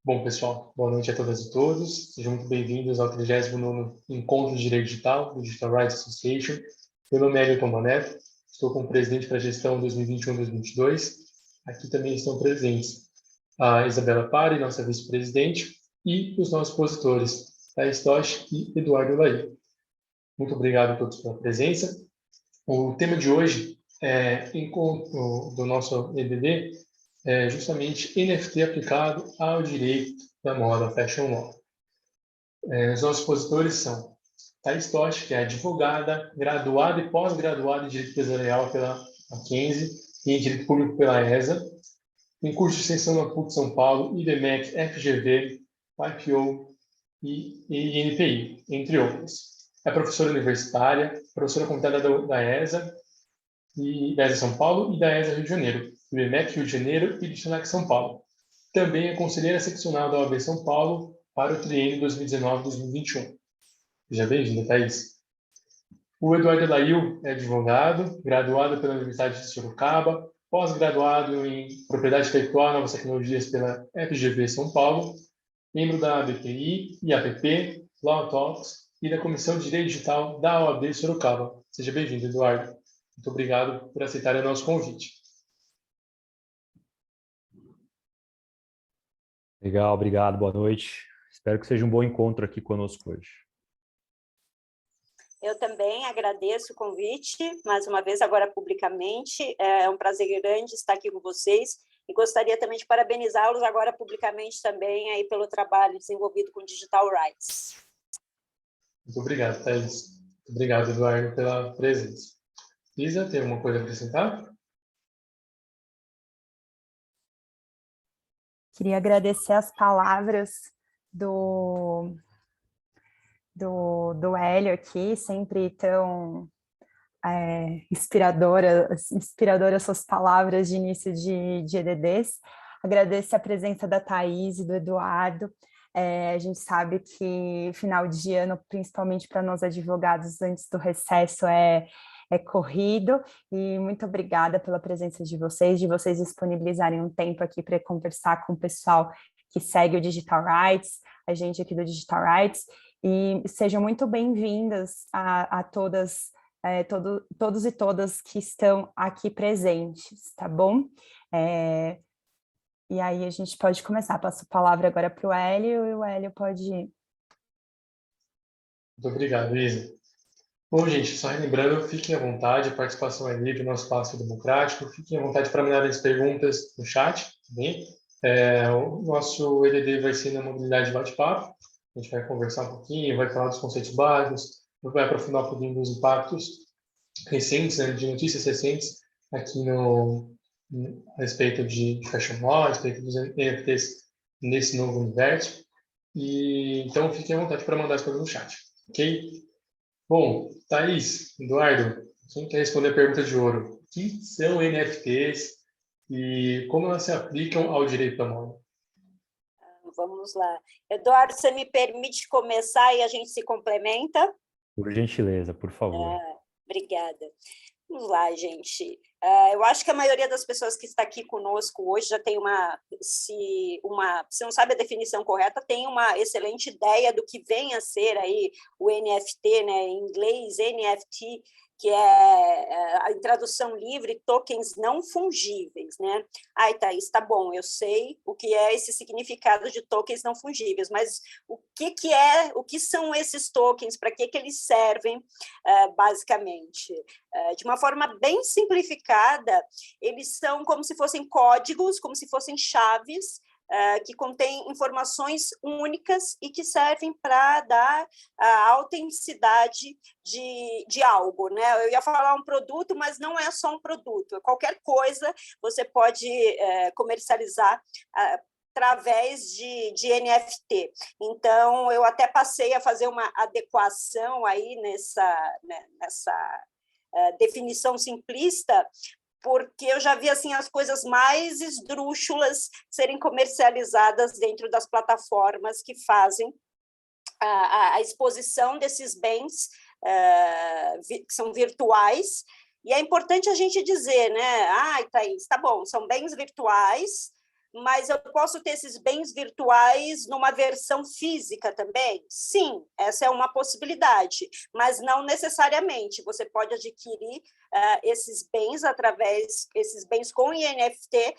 Bom, pessoal, boa noite a todas e todos. Sejam muito bem-vindos ao 39º Encontro de Direito Digital do Digital Rights Association. Meu nome é Elton Maneto, estou como presidente para a gestão 2021-2022. Aqui também estão presentes a Isabela Pari, nossa vice-presidente, e os nossos expositores, Thais Toshi e Eduardo Laí. Muito obrigado a todos pela presença. O tema de hoje é encontro do nosso EDD, é justamente NFT aplicado ao direito da moda, Fashion Law. Os nossos expositores são Thais Toshi, que é advogada, graduada e pós-graduada em Direito Empresarial pela Mackenzie e em Direito Público pela ESA, tem curso de extensão na PUC São Paulo, IBMEC, FGV, YPO e INPI, entre outros. É professora universitária, professora convidada da ESA, e da ESA São Paulo e da ESA Rio de Janeiro, do IBMEC Rio de Janeiro e do SENAC São Paulo. Também é conselheira seccional da OAB São Paulo para o triênio 2019-2021. Seja bem-vinda, Thais. O Eduardo Lail é advogado, graduado pela Universidade de Sorocaba, pós-graduado em Propriedade Intelectual e Novas Tecnologias pela FGV São Paulo, membro da BPI e APP, Law Talks e da Comissão de Direito Digital da OAB Sorocaba. Seja bem-vindo, Eduardo. Muito obrigado por aceitar o nosso convite. Legal, obrigado, boa noite. Espero que seja um bom encontro aqui conosco hoje. Eu também agradeço o convite, mais uma vez, agora publicamente. É um prazer grande estar aqui com vocês e gostaria também de parabenizá-los agora publicamente também aí pelo trabalho desenvolvido com Digital Rights. Muito obrigado, Thais. Obrigado, Eduardo, pela presença. Isa, tem alguma coisa a acrescentar? Queria agradecer as palavras do Hélio aqui, sempre tão inspiradoras suas palavras de início de EDDs. Agradeço a presença da Thais e do Eduardo. A gente sabe que final de ano, principalmente para nós advogados, antes do recesso, é corrido, e muito obrigada pela presença de vocês disponibilizarem um tempo aqui para conversar com o pessoal que segue o Digital Rights, a gente aqui do Digital Rights, e sejam muito bem-vindas a todas, todos e todas que estão aqui presentes, tá bom? E aí a gente pode começar, passo a palavra agora para o Hélio, e o Hélio pode ir. Muito obrigado, Isa. Bom, gente, só relembrando, fiquem à vontade, a participação é livre, nosso espaço é democrático, fiquem à vontade para mandar as perguntas no chat, tá bem? O nosso EDD vai ser na modalidade de bate-papo, a gente vai conversar um pouquinho, vai falar dos conceitos básicos, vai aprofundar um pouquinho dos impactos recentes, né, de notícias recentes aqui a respeito de Fashion Law, a respeito dos NFTs nesse novo universo, e então fiquem à vontade para mandar as coisas no chat, ok? Bom, Thais, Eduardo, quem quer responder a pergunta de ouro? O que são NFTs e como elas se aplicam ao direito da moda? Vamos lá. Eduardo, você me permite começar e a gente se complementa? Por gentileza, por favor. Obrigada. Vamos lá, gente. Eu acho que a maioria das pessoas que está aqui conosco hoje já tem se não sabe a definição correta, tem uma excelente ideia do que vem a ser aí o NFT, né? Em inglês, NFT, que é em tradução livre, tokens não fungíveis, né? Ai, Thaís, tá bom, eu sei o que é esse significado de tokens não fungíveis, mas o que são esses tokens, para que eles servem, basicamente? De uma forma bem simplificada, eles são como se fossem códigos, como se fossem chaves, que contêm informações únicas e que servem para dar a autenticidade de algo, né? Eu ia falar um produto, mas não é só um produto. Qualquer coisa você pode comercializar através de NFT. Então, eu até passei a fazer uma adequação aí nessa definição simplista, porque eu já vi assim, as coisas mais esdrúxulas serem comercializadas dentro das plataformas que fazem a exposição desses bens que são virtuais. E é importante a gente dizer, né? Thaís, tá bom, são bens virtuais, mas eu posso ter esses bens virtuais numa versão física também? Sim, essa é uma possibilidade, mas não necessariamente. Você pode adquirir esses bens com NFT,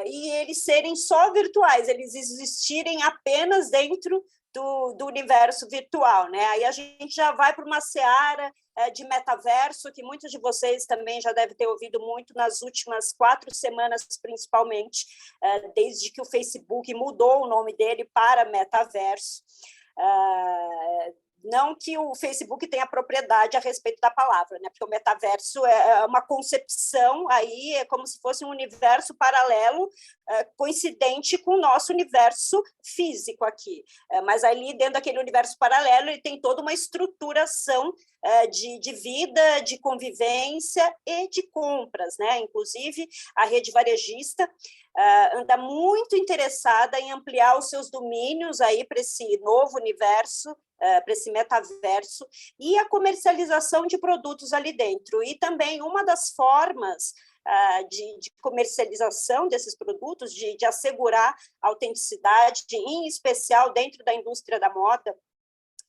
e eles serem só virtuais, eles existirem apenas dentro do universo virtual, né? Aí a gente já vai para uma seara de metaverso, que muitos de vocês também já devem ter ouvido muito nas últimas 4 semanas, principalmente, desde que o Facebook mudou o nome dele para metaverso. Não que o Facebook tenha propriedade a respeito da palavra, né? Porque o metaverso é uma concepção, aí é como se fosse um universo paralelo, coincidente com o nosso universo físico aqui. Mas ali, dentro daquele universo paralelo, ele tem toda uma estruturação de vida, de convivência e de compras, né? Inclusive, a rede varejista anda muito interessada em ampliar os seus domínios aí para esse novo universo, para esse metaverso, e a comercialização de produtos ali dentro. E também uma das formas de comercialização desses produtos, de assegurar a autenticidade, em especial dentro da indústria da moda,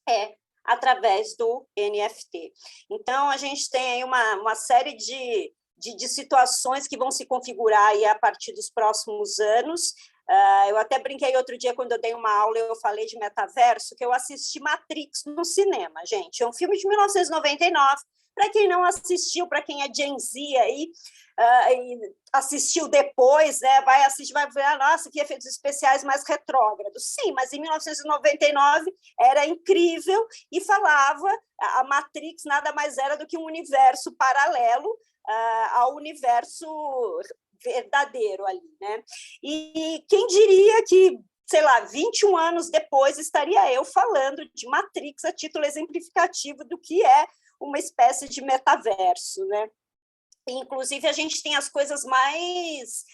é através do NFT. Então, a gente tem aí uma série de situações que vão se configurar aí a partir dos próximos anos. Eu até brinquei outro dia, quando eu dei uma aula, eu falei de metaverso, que eu assisti Matrix no cinema, gente. É um filme de 1999. Para quem não assistiu, para quem é Gen Z aí, e assistiu depois, né, vai assistir, vai ver, nossa, que efeitos especiais mais retrógrados. Sim, mas em 1999 era incrível e falava, a Matrix nada mais era do que um universo paralelo ao universo verdadeiro ali, né? E quem diria que, sei lá, 21 anos depois estaria eu falando de Matrix a título exemplificativo do que é uma espécie de metaverso, né? Inclusive, a gente tem as coisas mais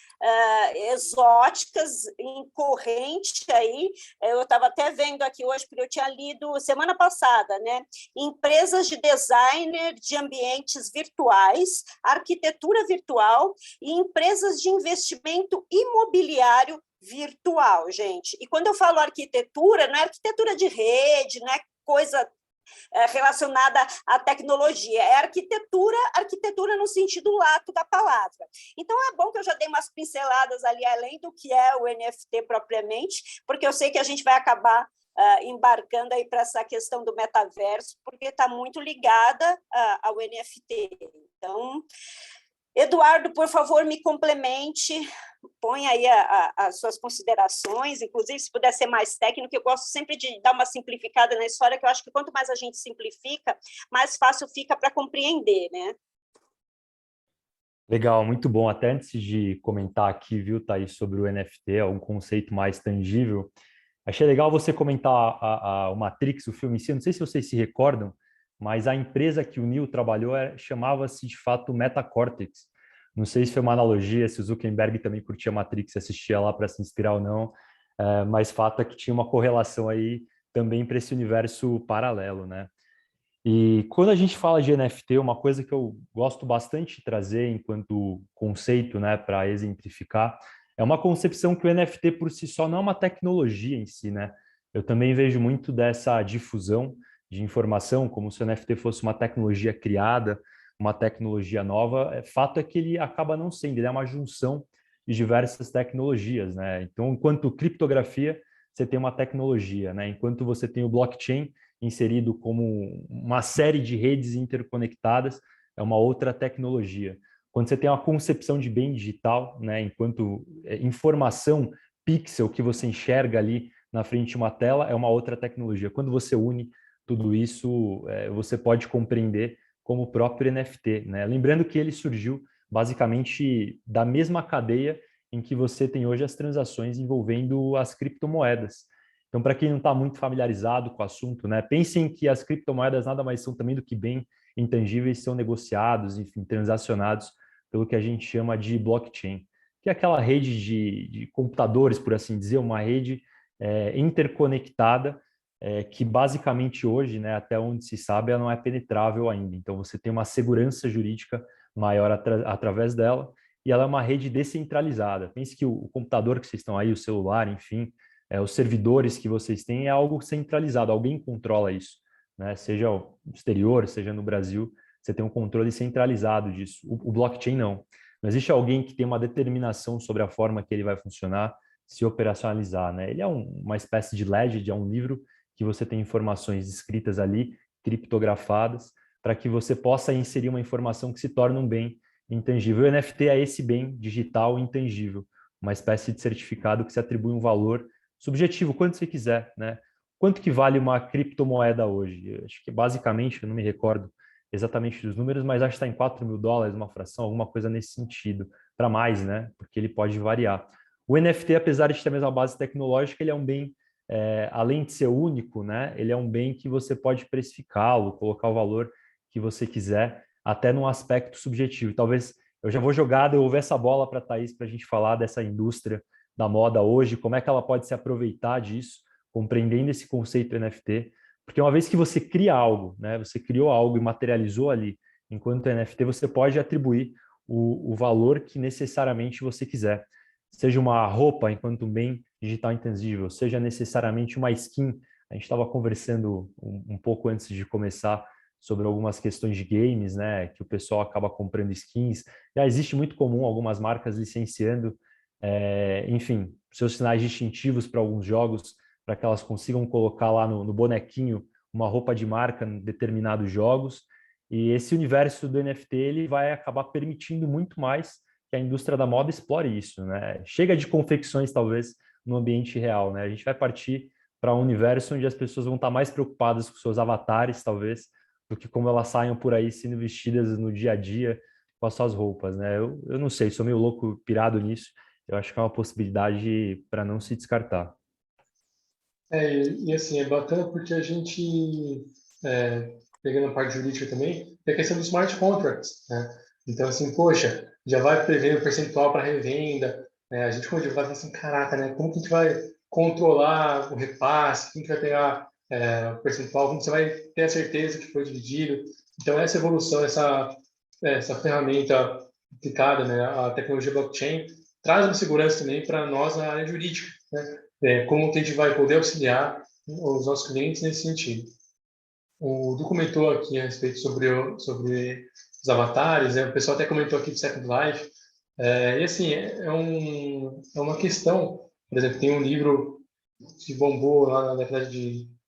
exóticas, incorrentes aí. Eu estava até vendo aqui hoje, porque eu tinha lido semana passada, né? Empresas de designer de ambientes virtuais, arquitetura virtual e empresas de investimento imobiliário virtual, gente. E quando eu falo arquitetura, não é arquitetura de rede, não é coisa relacionada à tecnologia, é arquitetura no sentido lato da palavra. Então, é bom que eu já dei umas pinceladas ali, além do que é o NFT propriamente, porque eu sei que a gente vai acabar embarcando aí para essa questão do metaverso, porque está muito ligada ao NFT. Então, Eduardo, por favor, me complemente, põe aí as suas considerações, inclusive se puder ser mais técnico, eu gosto sempre de dar uma simplificada na história, que eu acho que quanto mais a gente simplifica, mais fácil fica para compreender, né? Legal, muito bom. Até antes de comentar aqui, viu, Thaís, sobre o NFT, um conceito mais tangível, achei legal você comentar o Matrix, o filme em si. Não sei se vocês se recordam, mas a empresa que o Neo trabalhou chamava-se, de fato, Metacortex. Não sei se foi uma analogia, se o Zuckerberg também curtia Matrix e assistia lá para se inspirar ou não, mas fato é que tinha uma correlação aí também para esse universo paralelo, né? E quando a gente fala de NFT, uma coisa que eu gosto bastante de trazer enquanto conceito, né, para exemplificar, é uma concepção que o NFT por si só não é uma tecnologia em si, né? Eu também vejo muito dessa difusão de informação, como se o NFT fosse uma tecnologia criada, uma tecnologia nova. Fato é que ele acaba não sendo, ele é uma junção de diversas tecnologias, né? Então, enquanto criptografia, você tem uma tecnologia, né? Enquanto você tem o blockchain inserido como uma série de redes interconectadas, é uma outra tecnologia. Quando você tem uma concepção de bem digital, né, enquanto informação pixel que você enxerga ali na frente de uma tela, é uma outra tecnologia. Quando você une tudo isso, você pode compreender como o próprio NFT, né? Lembrando que ele surgiu basicamente da mesma cadeia em que você tem hoje as transações envolvendo as criptomoedas. Então, para quem não está muito familiarizado com o assunto, né, pensem que as criptomoedas nada mais são também do que bem intangíveis, são negociados, enfim, transacionados pelo que a gente chama de blockchain, que é aquela rede de computadores, por assim dizer, uma rede interconectada, que basicamente hoje, né, até onde se sabe, ela não é penetrável ainda. Então, você tem uma segurança jurídica maior através dela, e ela é uma rede descentralizada. Pense que o computador que vocês estão aí, o celular, enfim, os servidores que vocês têm é algo centralizado, alguém controla isso, né? Seja no exterior, seja no Brasil, você tem um controle centralizado disso. O blockchain não. Não existe alguém que tem uma determinação sobre a forma que ele vai funcionar, se operacionalizar, né? Ele é uma espécie de ledger, é um livro que você tem informações escritas ali, criptografadas, para que você possa inserir uma informação que se torne um bem intangível. O NFT é esse bem digital intangível, uma espécie de certificado que se atribui um valor subjetivo, quanto você quiser, né? Quanto que vale uma criptomoeda hoje? Eu acho que basicamente, eu não me recordo exatamente dos números, mas acho que está em $4.000, uma fração, alguma coisa nesse sentido, para mais, né? Porque ele pode variar. O NFT, apesar de ter a mesma base tecnológica, ele é um bem, além de ser único, né? Ele é um bem que você pode precificá-lo, colocar o valor que você quiser, até num aspecto subjetivo. Talvez eu já vou jogar, devolver essa bola para a Thaís para a gente falar dessa indústria da moda hoje, como é que ela pode se aproveitar disso, compreendendo esse conceito NFT, porque uma vez que você cria algo, né, você criou algo e materializou ali, enquanto NFT, você pode atribuir o valor que necessariamente você quiser. Seja uma roupa enquanto um bem digital intangível, seja necessariamente uma skin. A gente estava conversando um pouco antes de começar sobre algumas questões de games, né, que o pessoal acaba comprando skins. Já existe muito comum algumas marcas licenciando, enfim, seus sinais distintivos para alguns jogos, para que elas consigam colocar lá no bonequinho uma roupa de marca em determinados jogos. E esse universo do NFT ele vai acabar permitindo muito mais que a indústria da moda explore isso, né? Chega de confecções, talvez, no ambiente real, né? A gente vai partir para um universo onde as pessoas vão estar mais preocupadas com seus avatares, talvez, do que como elas saiam por aí sendo vestidas no dia a dia com as suas roupas, né? Eu não sei, sou meio louco, pirado nisso. Eu acho que é uma possibilidade para não se descartar. E assim, é bacana porque a gente, pegando a parte jurídica também, tem a questão dos smart contracts, né? Então, assim, poxa, já vai prevendo percentual para revenda, né? A gente, como advogado, fala assim, caraca, né? Como que a gente vai controlar o repasse? Como que vai pegar o percentual? Como você vai ter a certeza que foi dividido? Então, essa evolução, essa ferramenta aplicada, né, a tecnologia blockchain, traz uma segurança também para nós na área jurídica, né? Como que a gente vai poder auxiliar os nossos clientes nesse sentido. O Du comentou aqui a respeito sobre os avatares, né? O pessoal até comentou aqui do Second Life, e assim, é uma questão, por exemplo, tem um livro que bombou lá na década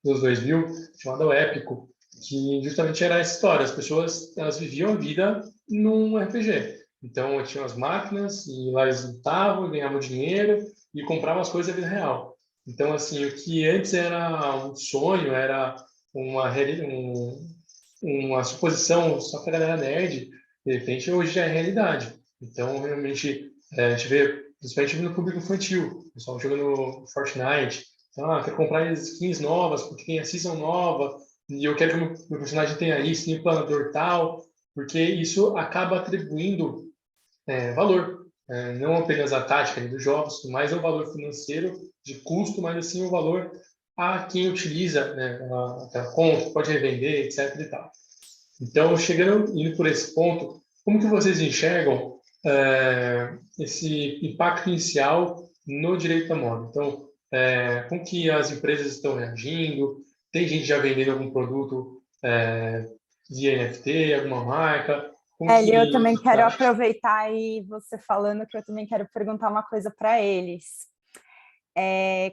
dos 2000, chamado O Épico, que justamente era essa história, as pessoas elas viviam a vida num RPG. Então, tinham as máquinas, e lá eles lutavam, ganhavam dinheiro, e compravam as coisas da vida real. Então, assim, o que antes era um sonho, era uma suposição só para a galera nerd, de repente hoje já é realidade. Então, realmente, a gente vê, principalmente no público infantil, o pessoal jogando Fortnite, então, quer comprar skins novas, porque tem a season nova, e eu quero que o meu personagem tenha isso, tenha um planador tal, porque isso acaba atribuindo valor, não apenas a tática dos jogos, mas o valor financeiro de custo, mas assim o valor a quem utiliza, né, aquela conta, pode revender, etc. e tal. Então, indo por esse ponto, como que vocês enxergam esse impacto inicial no direito da moda? Então, como que as empresas estão reagindo? Tem gente já vendendo algum produto via NFT, alguma marca? Eu também quero aproveitar aí você falando que eu também quero perguntar uma coisa para eles.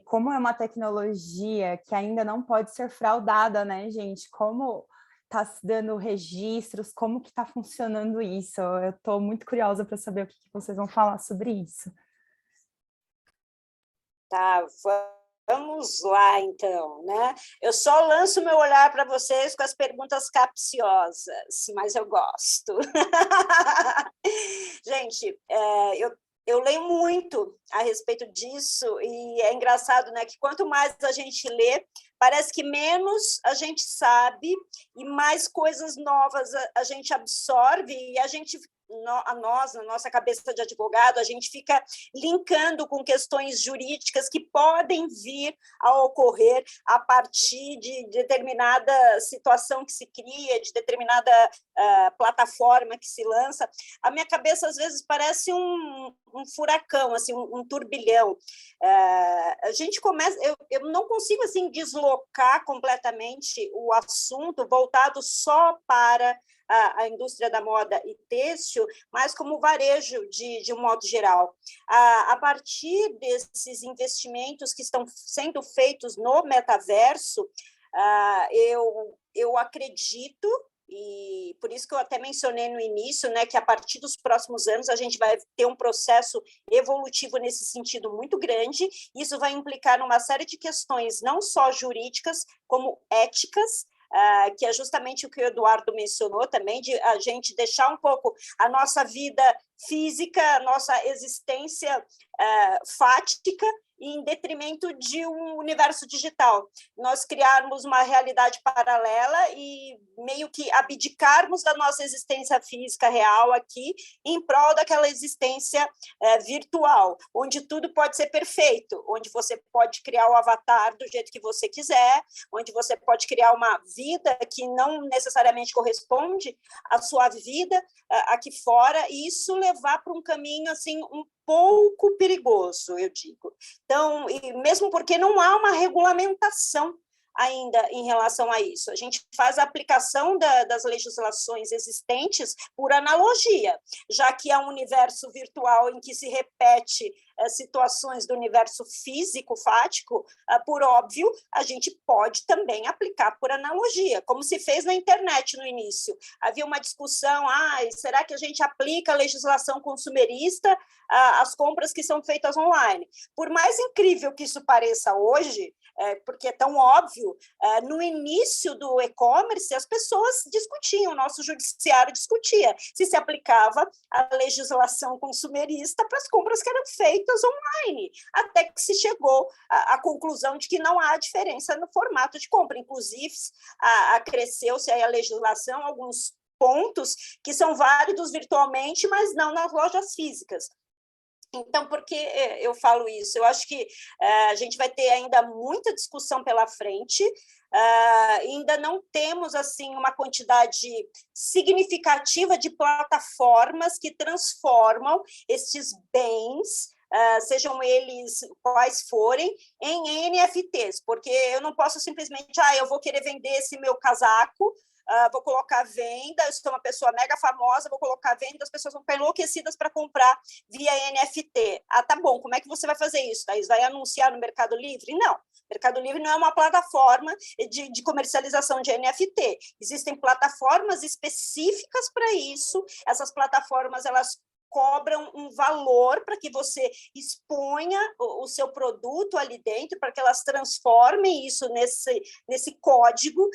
Como é uma tecnologia que ainda não pode ser fraudada, né, gente? Como está se dando registros, como que está funcionando isso? Eu estou muito curiosa para saber o que vocês vão falar sobre isso. Tá, vamos lá, então, né? Eu só lanço meu olhar para vocês com as perguntas capciosas, mas eu gosto. Gente, eu leio muito a respeito disso e é engraçado, né, que quanto mais a gente lê, parece que menos a gente sabe e mais coisas novas a gente absorve, e a gente, nós, na nossa cabeça de advogado, a gente fica linkando com questões jurídicas que podem vir a ocorrer a partir de determinada situação que se cria, de determinada plataforma que se lança. A minha cabeça, às vezes, parece um furacão, assim, um turbilhão. A gente começa... Eu não consigo assim, deslocar completamente o assunto voltado só para a indústria da moda e têxtil, mas como varejo de um modo geral. A partir desses investimentos que estão sendo feitos no metaverso, eu acredito, e por isso que eu até mencionei no início, né, que a partir dos próximos anos a gente vai ter um processo evolutivo nesse sentido muito grande. Isso vai implicar numa série de questões, não só jurídicas, como éticas, que é justamente o que o Eduardo mencionou também, de a gente deixar um pouco a nossa vida física, a nossa existência fática, em detrimento de um universo digital. Nós criarmos uma realidade paralela e meio que abdicarmos da nossa existência física real aqui em prol daquela existência virtual, onde tudo pode ser perfeito, onde você pode criar o avatar do jeito que você quiser, onde você pode criar uma vida que não necessariamente corresponde à sua vida aqui fora, e isso levar para um caminho assim um pouco perigoso, eu digo. Então, e mesmo porque não há uma regulamentação ainda em relação a isso. A gente faz a aplicação das legislações existentes por analogia, já que é um universo virtual em que se repete situações do universo físico, fático, por óbvio, a gente pode também aplicar por analogia, como se fez na internet no início. Havia uma discussão, será que a gente aplica a legislação consumerista às compras que são feitas online? Por mais incrível que isso pareça hoje, porque é tão óbvio, no início do e-commerce as pessoas discutiam, o nosso judiciário discutia se aplicava a legislação consumerista para as compras que eram feitas online, até que se chegou à conclusão de que não há diferença no formato de compra. Inclusive, acresceu-se aí a legislação, alguns pontos que são válidos virtualmente, mas não nas lojas físicas. Então, por que eu falo isso? Eu acho que a gente vai ter ainda muita discussão pela frente, ainda não temos assim uma quantidade significativa de plataformas que transformam esses bens, sejam eles quais forem, em NFTs, porque eu não posso simplesmente, eu vou querer vender esse meu casaco, vou colocar à venda, eu sou uma pessoa mega famosa, vou colocar à venda, as pessoas vão ficar enlouquecidas para comprar via NFT. Tá bom, como é que você vai fazer isso, Thaís? Vai anunciar no Mercado Livre? Não, Mercado Livre não é uma plataforma de comercialização de NFT. Existem plataformas específicas para isso, essas plataformas, elas cobram um valor para que você exponha o seu produto ali dentro, para que elas transformem isso nesse código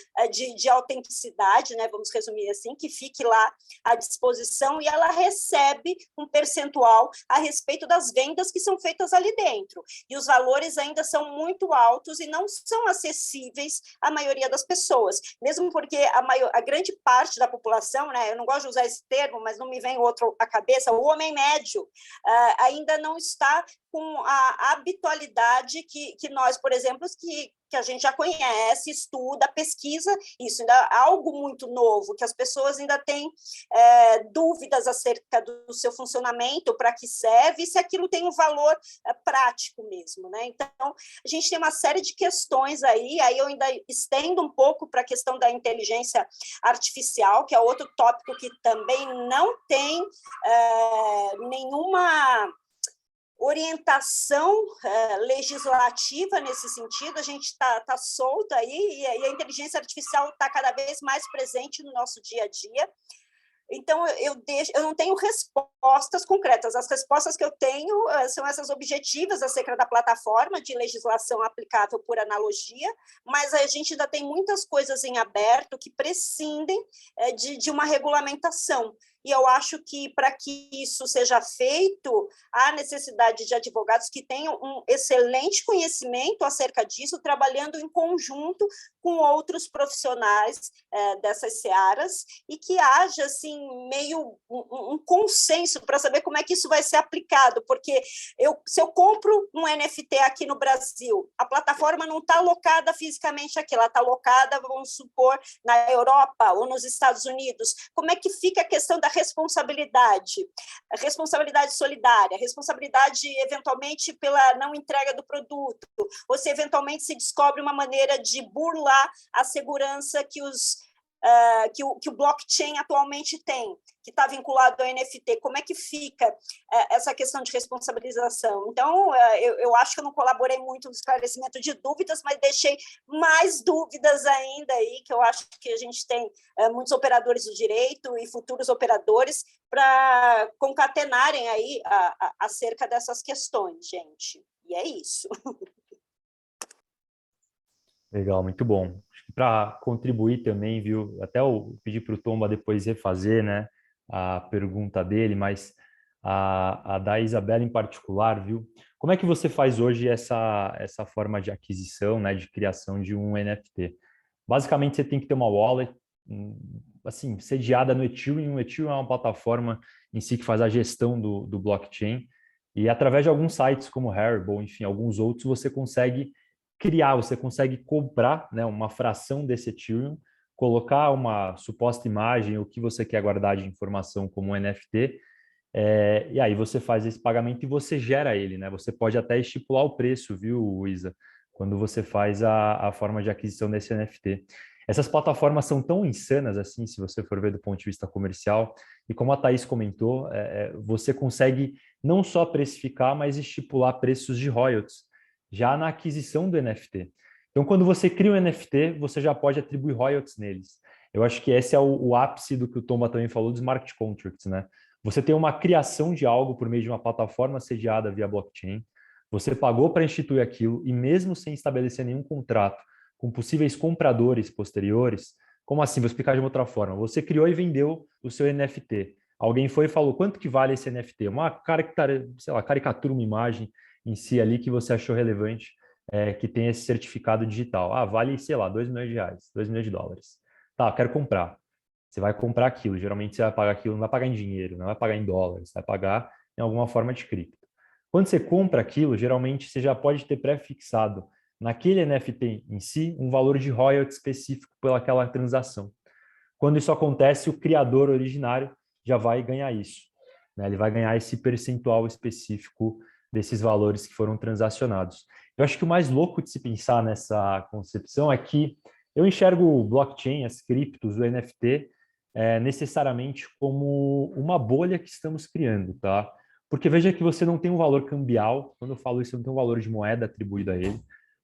de autenticidade, né? Vamos resumir assim, que fique lá à disposição, e ela recebe um percentual a respeito das vendas que são feitas ali dentro. E os valores ainda são muito altos e não são acessíveis à maioria das pessoas, mesmo porque a grande parte da população, né? Eu não gosto de usar esse termo, mas não me vem outro à cabeça, o homem médio ainda não está com a habitualidade que nós, por exemplo, que a gente já conhece, estuda, pesquisa, isso ainda é algo muito novo, que as pessoas ainda têm dúvidas acerca do seu funcionamento, para que serve, e se aquilo tem um valor prático mesmo, né? Então, a gente tem uma série de questões aí eu ainda estendo um pouco para a questão da inteligência artificial, que é outro tópico que também não tem nenhuma orientação legislativa nesse sentido. A gente está solto aí, e a inteligência artificial está cada vez mais presente no nosso dia a dia. Então, eu não tenho respostas concretas. As respostas que eu tenho são essas objetivas acerca da plataforma de legislação aplicável por analogia, mas a gente ainda tem muitas coisas em aberto que prescindem de uma regulamentação. e eu acho que, para que isso seja feito, há necessidade de advogados que tenham um excelente conhecimento acerca disso, trabalhando em conjunto com outros profissionais dessas searas, e que haja assim, meio um consenso para saber como é que isso vai ser aplicado, porque se eu compro um NFT aqui no Brasil, a plataforma não está alocada fisicamente aqui, ela está alocada, vamos supor, na Europa ou nos Estados Unidos. Como é que fica a questão da responsabilidade? A responsabilidade solidária, a responsabilidade, eventualmente, pela não entrega do produto, ou se eventualmente se descobre uma maneira de burlar a segurança que o blockchain atualmente tem, que está vinculado ao NFT. Como é que fica essa questão de responsabilização? Então, eu acho que eu não colaborei muito no esclarecimento de dúvidas, mas deixei mais dúvidas ainda aí, que eu acho que a gente tem muitos operadores do direito e futuros operadores para concatenarem aí acerca dessas questões, gente. E é isso. Legal, muito bom. Para contribuir também, viu? Até eu pedi para o Tomba depois refazer, né, a pergunta dele, mas a da Isabela em particular, viu? Como é que você faz hoje essa forma de aquisição, né, de criação de um NFT? Basicamente, você tem que ter uma wallet, assim, sediada no Ethereum. O Ethereum é uma plataforma em si que faz a gestão do blockchain, e através de alguns sites como Haribo, enfim, alguns outros, você consegue criar, você consegue comprar, né, uma fração desse Ethereum, colocar uma suposta imagem, o que você quer guardar de informação como um NFT, e aí você faz esse pagamento e você gera ele, né? Você pode até estipular o preço, viu, Isa, quando você faz a forma de aquisição desse NFT. Essas plataformas são tão insanas assim, se você for ver do ponto de vista comercial, e como a Thaís comentou, você consegue não só precificar, mas estipular preços de royalties já na aquisição do NFT. Então, quando você cria um NFT, você já pode atribuir royalties neles. Eu acho que esse é o ápice do que o Tomba também falou dos smart contracts, né? Você tem uma criação de algo por meio de uma plataforma sediada via blockchain, você pagou para instituir aquilo, e mesmo sem estabelecer nenhum contrato com possíveis compradores posteriores, como assim? Vou explicar de uma outra forma. Você criou e vendeu o seu NFT. Alguém foi e falou, quanto que vale esse NFT? Uma caricatura, uma imagem em si ali que você achou relevante, que tem esse certificado digital. Ah, vale, sei lá, R$ 2 milhões, $2 milhões. Tá, quero comprar. Você vai comprar aquilo. Geralmente você vai pagar aquilo, não vai pagar em dinheiro, não vai pagar em dólares, vai pagar em alguma forma de cripto. Quando você compra aquilo, geralmente você já pode ter pré-fixado naquele NFT em si um valor de royalty específico pelaquela transação. Quando isso acontece, o criador originário já vai ganhar isso, né? Ele vai ganhar esse percentual específico desses valores que foram transacionados. Eu acho que o mais louco de se pensar nessa concepção é que eu enxergo o blockchain, as criptos, o NFT, necessariamente como uma bolha que estamos criando, tá? Porque veja que você não tem um valor cambial. Quando eu falo isso, não tem um valor de moeda atribuído a ele.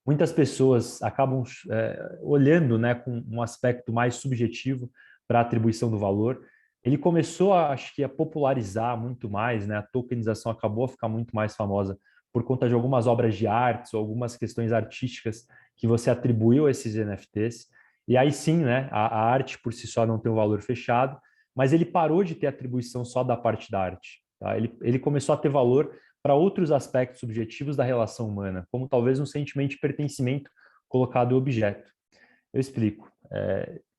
Muitas pessoas acabam olhando, né, com um aspecto mais subjetivo para a atribuição do valor. Ele começou, acho que, a popularizar muito mais, né? A tokenização acabou a ficar muito mais famosa por conta de algumas obras de artes ou algumas questões artísticas que você atribuiu a esses NFTs. E aí sim, né, a arte por si só não tem um valor fechado, mas ele parou de ter atribuição só da parte da arte. Tá? Ele começou a ter valor para outros aspectos subjetivos da relação humana, como talvez um sentimento de pertencimento colocado em objeto. Eu explico.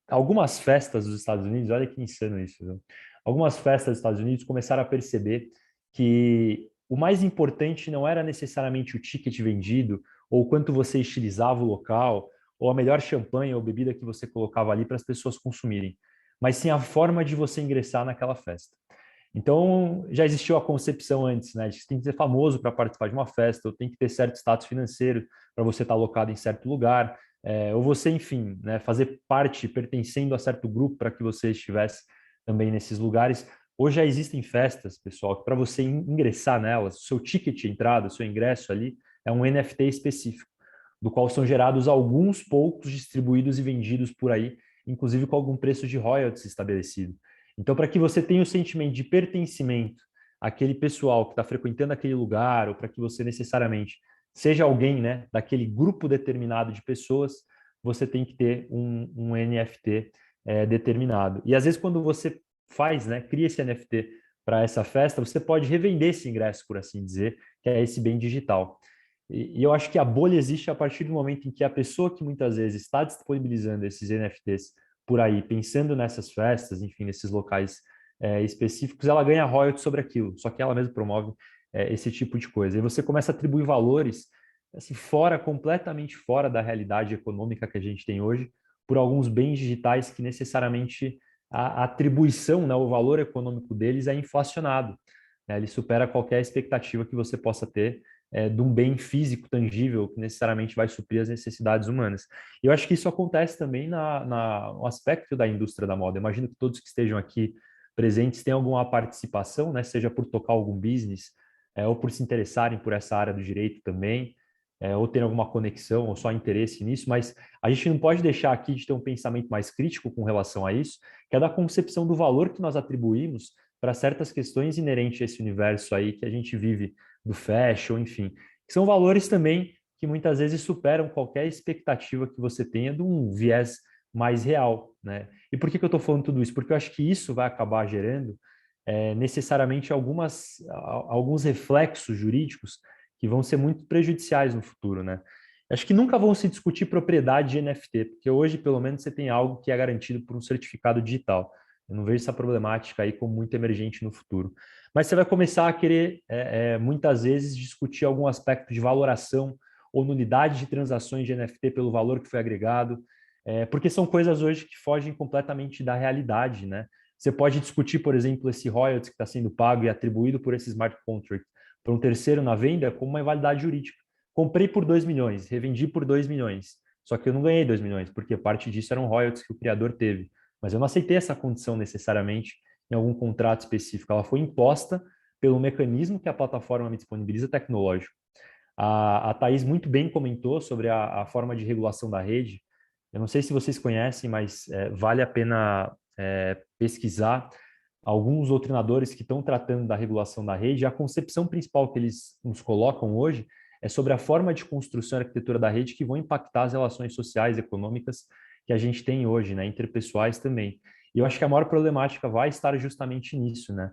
Algumas festas dos Estados Unidos, olha que insano isso, viu? Algumas festas dos Estados Unidos começaram a perceber que o mais importante não era necessariamente o ticket vendido, ou o quanto você estilizava o local, ou a melhor champanhe ou bebida que você colocava ali para as pessoas consumirem, mas sim a forma de você ingressar naquela festa. Então, já existiu a concepção antes, né, de que você tem que ser famoso para participar de uma festa, ou tem que ter certo status financeiro para você estar alocado em certo lugar, ou você, enfim, né, fazer parte, pertencendo a certo grupo para que você estivesse também nesses lugares. Hoje já existem festas, pessoal, que para você ingressar nelas, o seu ticket de entrada, o seu ingresso ali, é um NFT específico, do qual são gerados alguns poucos distribuídos e vendidos por aí, inclusive com algum preço de royalties estabelecido. Então, para que você tenha o sentimento de pertencimento àquele pessoal que está frequentando aquele lugar, ou para que você necessariamente seja alguém, né, daquele grupo determinado de pessoas, você tem que ter um NFT determinado. E às vezes, quando você faz, né, cria esse NFT para essa festa, você pode revender esse ingresso, por assim dizer, que é esse bem digital. E eu acho que a bolha existe a partir do momento em que a pessoa que muitas vezes está disponibilizando esses NFTs por aí, pensando nessas festas, enfim, nesses locais específicos, ela ganha royalties sobre aquilo, só que ela mesma promove esse tipo de coisa. E você começa a atribuir valores assim, completamente fora da realidade econômica que a gente tem hoje, por alguns bens digitais que necessariamente a atribuição, né, o valor econômico deles é inflacionado, né? Ele supera qualquer expectativa que você possa ter de um bem físico tangível que necessariamente vai suprir as necessidades humanas. E eu acho que isso acontece também no aspecto da indústria da moda. Eu imagino que todos que estejam aqui presentes têm alguma participação, né, seja por tocar algum business, ou por se interessarem por essa área do direito também, ou ter alguma conexão ou só interesse nisso, mas a gente não pode deixar aqui de ter um pensamento mais crítico com relação a isso, que é da concepção do valor que nós atribuímos para certas questões inerentes a esse universo aí que a gente vive do fashion, enfim, que são valores também que muitas vezes superam qualquer expectativa que você tenha de um viés mais real, né? E por que eu estou falando tudo isso? Porque eu acho que isso vai acabar gerando necessariamente alguns reflexos jurídicos que vão ser muito prejudiciais no futuro, né? Acho que nunca vão se discutir propriedade de NFT, porque hoje, pelo menos, você tem algo que é garantido por um certificado digital. Eu não vejo essa problemática aí como muito emergente no futuro. Mas você vai começar a querer, muitas vezes, discutir algum aspecto de valoração ou nulidade de transações de NFT pelo valor que foi agregado, porque são coisas hoje que fogem completamente da realidade, né? Você pode discutir, por exemplo, esse royalties que está sendo pago e atribuído por esse smart contract para um terceiro na venda como uma invalidade jurídica. Comprei por 2 milhões, revendi por 2 milhões. Só que eu não ganhei 2 milhões, porque parte disso eram royalties que o criador teve. Mas eu não aceitei essa condição necessariamente em algum contrato específico. Ela foi imposta pelo mecanismo que a plataforma me disponibiliza tecnológico. A Thaís muito bem comentou sobre a forma de regulação da rede. Eu não sei se vocês conhecem, mas vale a pena pesquisar alguns doutrinadores que estão tratando da regulação da rede. A concepção principal que eles nos colocam hoje é sobre a forma de construção e arquitetura da rede que vão impactar as relações sociais e econômicas que a gente tem hoje, né, interpessoais também. E eu acho que a maior problemática vai estar justamente nisso, né?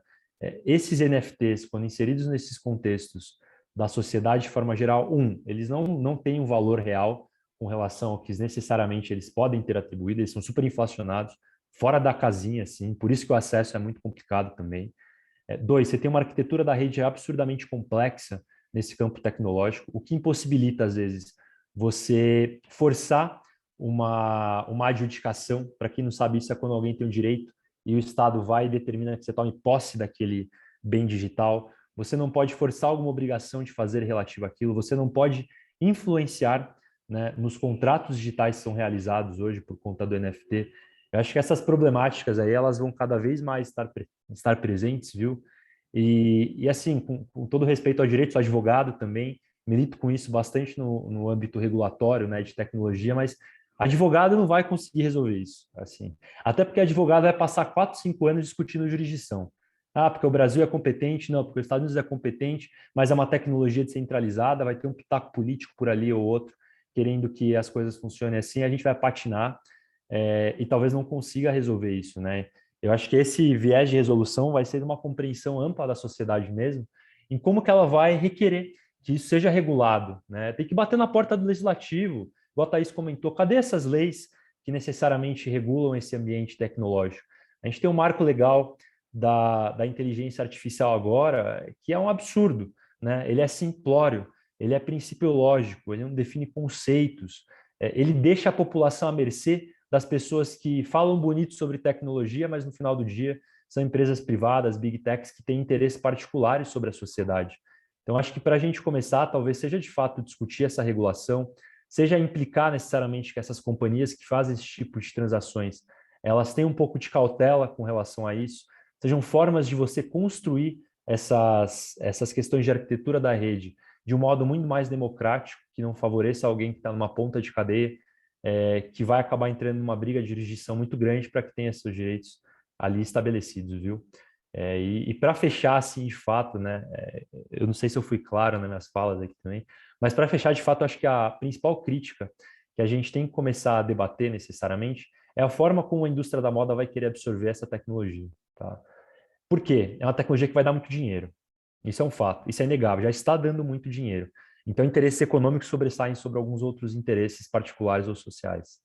Esses NFTs, quando inseridos nesses contextos da sociedade de forma geral, eles não têm um valor real com relação ao que necessariamente eles podem ter atribuído, eles são super inflacionados, fora da casinha, assim, por isso que o acesso é muito complicado também. 2, você tem uma arquitetura da rede absurdamente complexa nesse campo tecnológico, o que impossibilita, às vezes, você forçar uma adjudicação. Para quem não sabe, isso é quando alguém tem um direito e o Estado vai e determina que você tome posse daquele bem digital. Você não pode forçar alguma obrigação de fazer relativo àquilo, você não pode influenciar, né, nos contratos digitais que são realizados hoje por conta do NFT. Eu acho que essas problemáticas aí, elas vão cada vez mais estar presentes, viu? E assim, com todo respeito ao direito, sou advogado também, milito com isso bastante no âmbito regulatório, né, de tecnologia, mas advogado não vai conseguir resolver isso, assim. Até porque advogado vai passar 4, 5 anos discutindo jurisdição. Ah, porque o Brasil é competente, não, porque os Estados Unidos é competente, mas é uma tecnologia descentralizada, vai ter um pitaco político por ali ou outro, querendo que as coisas funcionem assim, a gente vai patinar e talvez não consiga resolver isso, né? Eu acho que esse viés de resolução vai ser uma compreensão ampla da sociedade mesmo, em como que ela vai requerer que isso seja regulado, né? Tem que bater na porta do legislativo, igual a Thaís comentou, cadê essas leis que necessariamente regulam esse ambiente tecnológico? A gente tem um marco legal da inteligência artificial agora, que é um absurdo, né? Ele é simplório, ele é principiológico, ele não define conceitos, ele deixa a população à mercê das pessoas que falam bonito sobre tecnologia, mas no final do dia são empresas privadas, big techs, que têm interesses particulares sobre a sociedade. Então, acho que para a gente começar, talvez seja de fato discutir essa regulação, seja implicar necessariamente que essas companhias que fazem esse tipo de transações, elas têm um pouco de cautela com relação a isso, sejam formas de você construir essas questões de arquitetura da rede de um modo muito mais democrático, que não favoreça alguém que está numa ponta de cadeia, que vai acabar entrando numa briga de jurisdição muito grande para que tenha seus direitos ali estabelecidos, viu? E para fechar, assim, de fato, né, eu não sei se eu fui claro nas minhas falas aqui também, mas para fechar, de fato, acho que a principal crítica que a gente tem que começar a debater necessariamente é a forma como a indústria da moda vai querer absorver essa tecnologia. tá? Por quê? É uma tecnologia que vai dar muito dinheiro. Isso é um fato, isso é inegável, já está dando muito dinheiro. Então, interesses econômicos sobressaem sobre alguns outros interesses particulares ou sociais.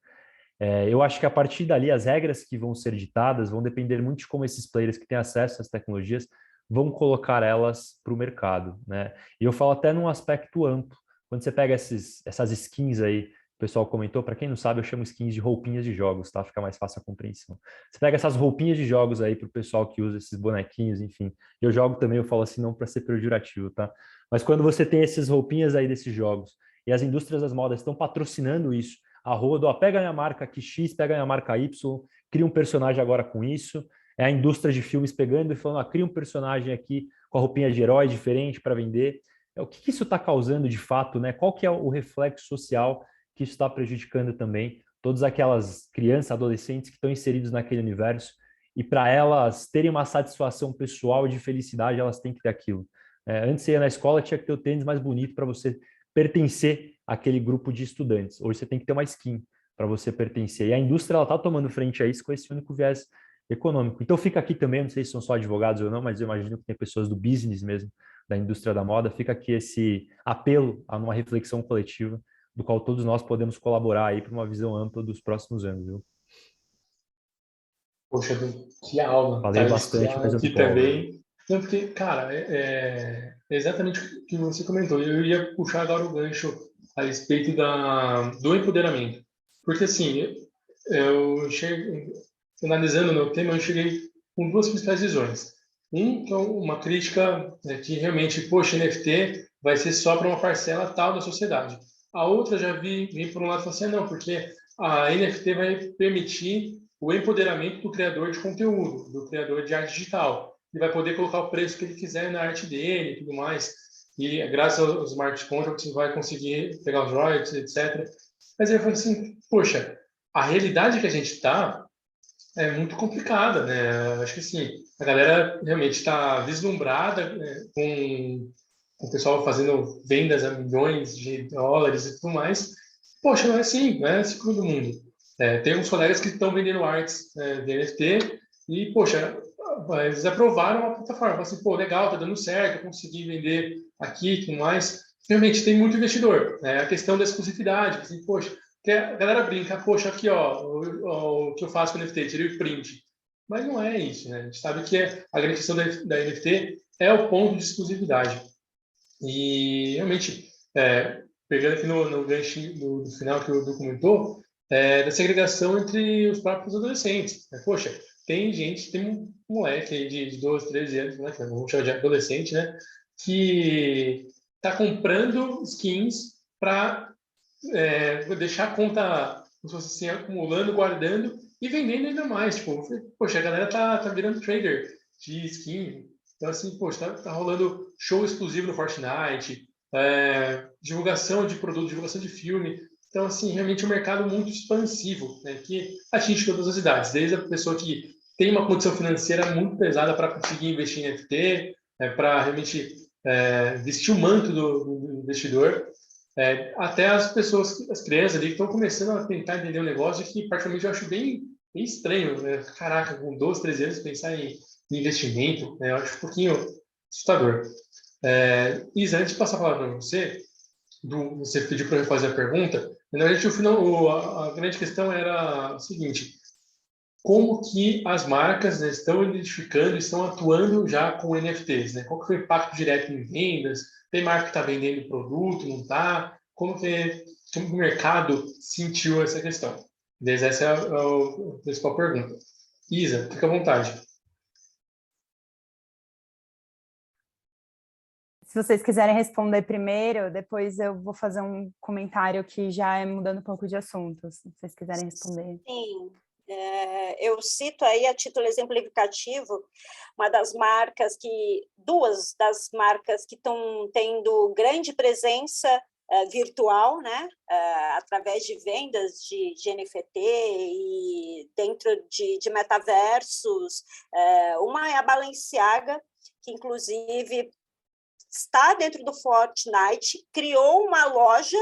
Eu acho que a partir dali, as regras que vão ser ditadas vão depender muito de como esses players que têm acesso às tecnologias vão colocar elas para o mercado, né? E eu falo até num aspecto amplo. Quando você pega essas skins aí, o pessoal comentou, para quem não sabe, eu chamo skins de roupinhas de jogos, tá? Fica mais fácil a compreensão. Você pega essas roupinhas de jogos aí para o pessoal que usa esses bonequinhos, enfim. Eu jogo também, eu falo assim, não para ser pejorativo, tá? Mas quando você tem essas roupinhas aí desses jogos e as indústrias das modas estão patrocinando isso, a rodo, ó, pega a minha marca aqui X, pega a minha marca Y, cria um personagem agora com isso. É a indústria de filmes pegando e falando, cria um personagem aqui com a roupinha de herói diferente para vender. O que isso está causando de fato, né? Qual que é o reflexo social que isso está prejudicando também todas aquelas crianças, adolescentes que estão inseridos naquele universo e para elas terem uma satisfação pessoal e de felicidade, elas têm que ter aquilo. Antes você ia na escola, tinha que ter o tênis mais bonito para você pertencer àquele grupo de estudantes. Hoje você tem que ter uma skin para você pertencer. E a indústria ela está tomando frente a isso com esse único viés econômico. Então fica aqui também, não sei se são só advogados ou não, mas eu imagino que tem pessoas do business mesmo, da indústria da moda, fica aqui esse apelo a uma reflexão coletiva, do qual todos nós podemos colaborar aí para uma visão ampla dos próximos anos, viu? Poxa, que aula, Falei Thaís, que bastante, aula mas eu aqui me empolgo. também. Não, porque, cara, é exatamente o que você comentou. Eu ia puxar agora o gancho a respeito do empoderamento. Porque, assim, eu chego, analisando o meu tema, eu cheguei com duas principais visões. Que é uma crítica, né, que realmente, poxa, NFT vai ser só para uma parcela tal da sociedade. A outra eu já vi por um lado, assim, não, porque a NFT vai permitir o empoderamento do criador de conteúdo, do criador de arte digital. Ele vai poder colocar o preço que ele quiser na arte dele e tudo mais. E graças aos smart contracts, você vai conseguir pegar os royalties, etc. Mas eu falei assim, poxa, a realidade que a gente está é muito complicada, né? Acho que assim, a galera realmente está vislumbrada, né, com o pessoal fazendo vendas a milhões de dólares e tudo mais. Poxa, não é assim, não é assim como do mundo. Tem uns colegas que estão vendendo artes de NFT e, poxa, eles aprovaram a plataforma. Falaram assim, pô, legal, tá dando certo, eu consegui vender aqui e tudo mais. Realmente tem muito investidor. A questão da exclusividade, assim, poxa, que a galera brinca, poxa, aqui, ó, o que eu faço com NFT, tirei o print. Mas não é isso, né? A gente sabe que a grande questão da NFT é o ponto de exclusividade. E realmente, pegando aqui no gancho do final que o Edu comentou, da segregação entre os próprios adolescentes. Poxa, tem um moleque aí de 12, 13 anos, né, vamos chamar de adolescente, né, que está comprando skins para deixar a conta, como se fosse assim, acumulando, guardando e vendendo ainda mais. Tipo, poxa, a galera tá virando trader de skin. Então, assim, poxa, tá rolando show exclusivo no Fortnite, divulgação de produto, divulgação de filme. Então, assim, realmente é um mercado muito expansivo, né, que atinge todas as idades, desde a pessoa que tem uma condição financeira muito pesada para conseguir investir em NFT, para realmente vestir o manto do investidor, até as pessoas, as crianças ali que estão começando a tentar entender o negócio, que particularmente eu acho bem estranho, né? Caraca, com 12, 13 anos pensar em investimento, né? Eu acho um pouquinho assustador. Isa, antes de passar a palavra para você, você pediu para eu fazer a pergunta, na verdade, a grande questão era o seguinte: como que as marcas, né, estão identificando, estão atuando já com NFTs, né? Qual que foi o impacto direto em vendas? Tem marca que está vendendo produto, não está? Como o mercado sentiu essa questão? Desde essa é a principal pergunta. Isa, fica à vontade. Se vocês quiserem responder primeiro, depois eu vou fazer um comentário que já é mudando um pouco de assunto, se vocês quiserem responder. Sim. Eu cito aí, a título exemplificativo, duas das marcas que estão tendo grande presença virtual, né, através de vendas de NFT e dentro de metaversos. Uma é a Balenciaga, que inclusive está dentro do Fortnite, criou uma loja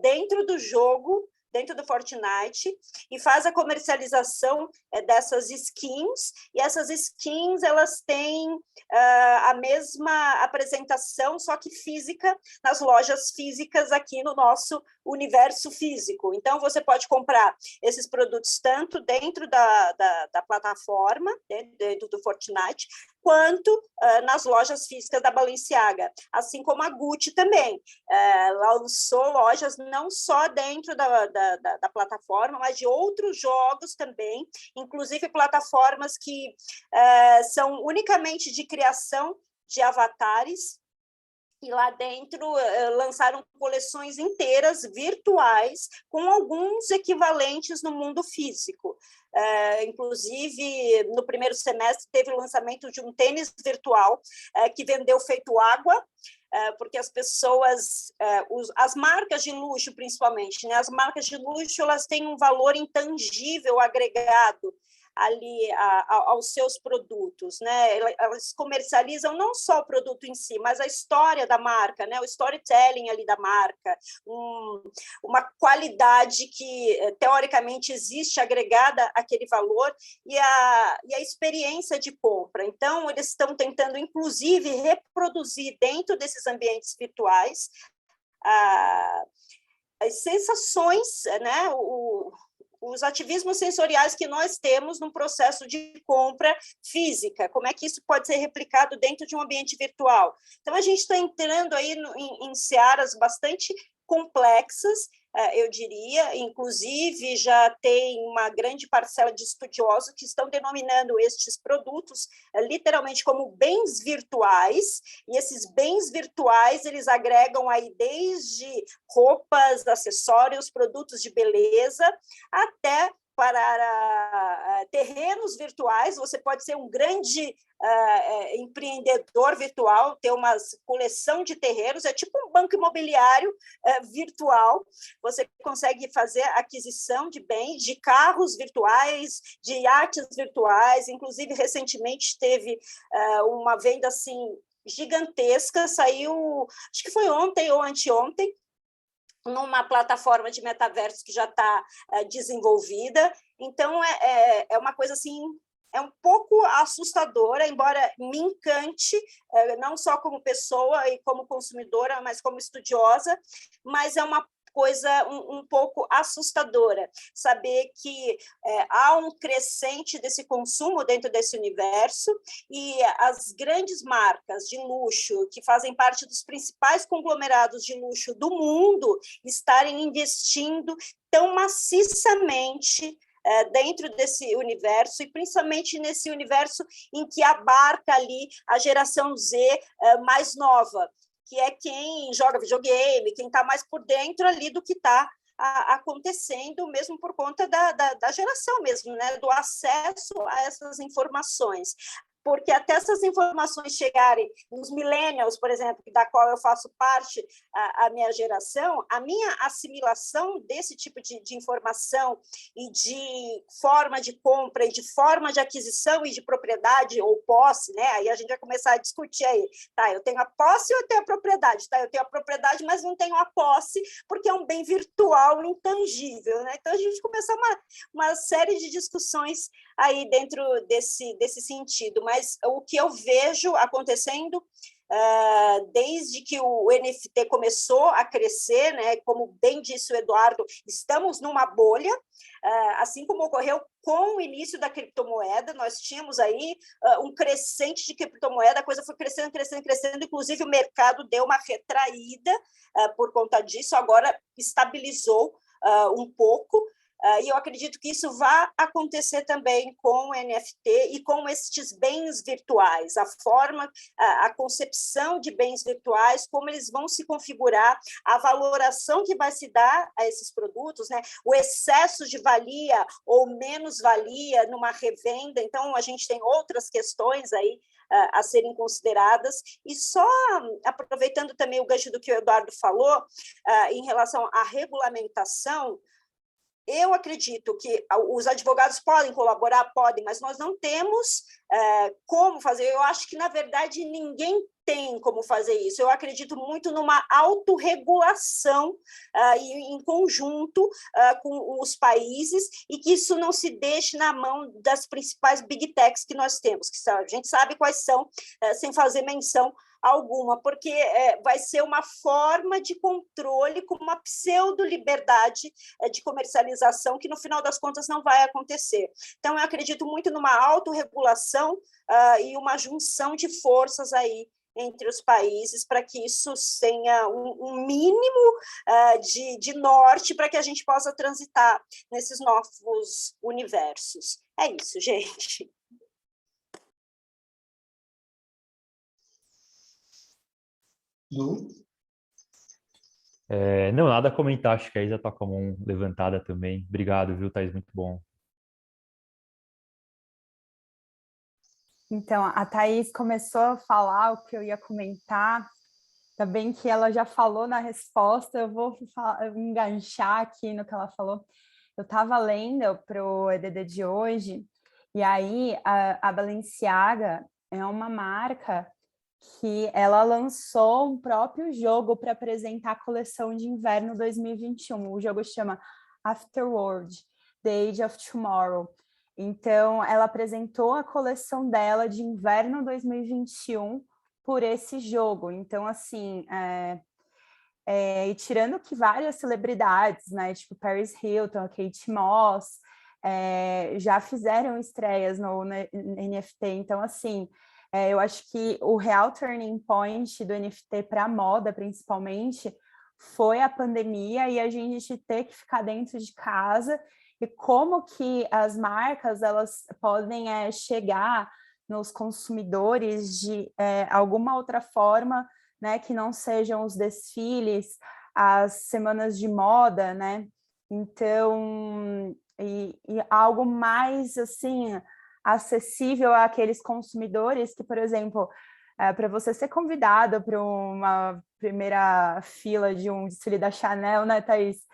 dentro do jogo dentro do Fortnite e faz a comercialização dessas skins, e essas skins elas têm a mesma apresentação, só que física, nas lojas físicas aqui no nosso universo físico. Então, você pode comprar esses produtos tanto dentro da plataforma, dentro do Fortnite, quanto nas lojas físicas da Balenciaga, assim como a Gucci também. Lançou lojas não só dentro da plataforma, mas de outros jogos também, inclusive plataformas que são unicamente de criação de avatares, e lá dentro lançaram coleções inteiras virtuais com alguns equivalentes no mundo físico. Inclusive, no primeiro semestre, teve o lançamento de um tênis virtual que vendeu feito água, porque as pessoas, as marcas de luxo, principalmente, né? As marcas de luxo, elas têm um valor intangível agregado ali aos seus produtos, né? Elas comercializam não só o produto em si, mas a história da marca, né? O storytelling ali da marca, uma qualidade que teoricamente existe agregada àquele valor e a experiência de compra. Então, eles estão tentando, inclusive, reproduzir dentro desses ambientes virtuais as sensações, né? Os ativismos sensoriais que nós temos no processo de compra física, como é que isso pode ser replicado dentro de um ambiente virtual. Então, a gente está entrando aí em searas bastante complexas, eu diria, inclusive já tem uma grande parcela de estudiosos que estão denominando estes produtos literalmente como bens virtuais, e esses bens virtuais, eles agregam aí desde roupas, acessórios, produtos de beleza, até para terrenos virtuais. Você pode ser um grande empreendedor virtual, ter uma coleção de terrenos, é tipo um banco imobiliário virtual. Você consegue fazer aquisição de bens, de carros virtuais, de iates virtuais. Inclusive, recentemente teve uma venda assim gigantesca, saiu, acho que foi ontem ou anteontem, numa plataforma de metaverso que já está desenvolvida. Então, é uma coisa assim, é um pouco assustadora, embora me encante, não só como pessoa e como consumidora, mas como estudiosa, mas é uma coisa um pouco assustadora, saber que há um crescente desse consumo dentro desse universo, e as grandes marcas de luxo, que fazem parte dos principais conglomerados de luxo do mundo, estarem investindo tão maciçamente dentro desse universo, e principalmente nesse universo em que abarca ali a geração Z mais nova, que é quem joga videogame, quem está mais por dentro ali do que está acontecendo, mesmo por conta da geração mesmo, né? Do acesso a essas informações. Porque até essas informações chegarem nos millennials, por exemplo, da qual eu faço parte, a minha geração, a minha assimilação desse tipo de informação e de forma de compra e de forma de aquisição e de propriedade ou posse, né? Aí a gente vai começar a discutir aí, tá? Eu tenho a posse ou eu tenho a propriedade? Tá? Eu tenho a propriedade, mas não tenho a posse, porque é um bem virtual, intangível, né? Então a gente começa uma série de discussões aí dentro desse sentido, mas o que eu vejo acontecendo desde que o NFT começou a crescer, né, como bem disse o Eduardo, estamos numa bolha, assim como ocorreu com o início da criptomoeda. Nós tínhamos aí um crescente de criptomoeda, a coisa foi crescendo, crescendo, crescendo, inclusive o mercado deu uma retraída por conta disso, agora estabilizou um pouco, e eu acredito que isso vai acontecer também com o NFT e com estes bens virtuais, a forma, a concepção de bens virtuais, como eles vão se configurar, a valoração que vai se dar a esses produtos, né? O excesso de valia ou menos-valia numa revenda. Então, a gente tem outras questões aí a serem consideradas. E só aproveitando também o gancho do que o Eduardo falou, em relação à regulamentação, eu acredito que os advogados podem colaborar, podem, mas nós não temos como fazer. Eu acho que, na verdade, ninguém tem como fazer isso. Eu acredito muito numa autorregulação em conjunto com os países e que isso não se deixe na mão das principais big techs que nós temos, que a gente sabe quais são, sem fazer menção alguma, porque vai ser uma forma de controle com uma pseudo-liberdade de comercialização que, no final das contas, não vai acontecer. Então, eu acredito muito numa autorregulação e uma junção de forças aí entre os países para que isso tenha um mínimo de norte para que a gente possa transitar nesses novos universos. É isso, gente. Lu? Não, nada a comentar, acho que a Isa está com a mão levantada também. Obrigado, viu, Thaís? Muito bom. Então, a Thaís começou a falar o que eu ia comentar, também que ela já falou na resposta, eu vou enganchar aqui no que ela falou. Eu estava lendo para o EDD de hoje, e aí a Balenciaga é uma marca que ela lançou um próprio jogo para apresentar a coleção de inverno 2021. O jogo se chama Afterworld, The Age of Tomorrow. Então, ela apresentou a coleção dela de inverno 2021 por esse jogo. Então, assim, e tirando que várias celebridades, né, tipo Paris Hilton, Kate Moss, já fizeram estreias no NFT. Então, assim, eu acho que o real turning point do NFT para a moda, principalmente, foi a pandemia e a gente ter que ficar dentro de casa e como que as marcas elas podem chegar nos consumidores de alguma outra forma, né, que não sejam os desfiles, as semanas de moda, né? Então, e algo mais assim acessível àqueles consumidores que, por exemplo, para você ser convidado para uma primeira fila de um desfile da Chanel, né, Thaís?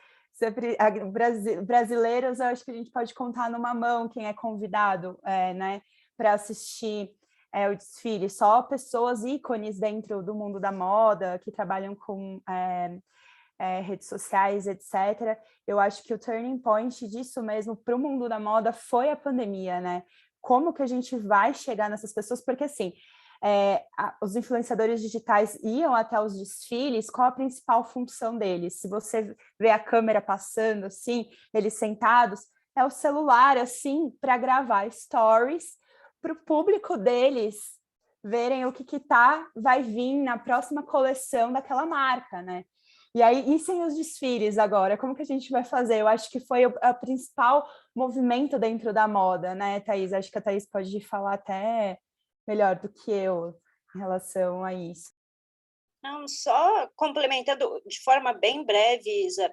Brasileiros, eu acho que a gente pode contar numa mão quem é convidado, né, para assistir o desfile. Só pessoas ícones dentro do mundo da moda, que trabalham com redes sociais, etc. Eu acho que o turning point disso mesmo para o mundo da moda foi a pandemia, né? Como que a gente vai chegar nessas pessoas? Porque, assim, os influenciadores digitais iam até os desfiles, qual a principal função deles? Se você vê a câmera passando, assim, eles sentados, é o celular, assim, para gravar stories para o público deles verem o que vai vir na próxima coleção daquela marca, né? E aí, e sem os desfiles agora? Como que a gente vai fazer? Eu acho que foi o principal movimento dentro da moda, né, Thaís? Acho que a Thaís pode falar até melhor do que eu em relação a isso. Não, só complementando de forma bem breve, Isa,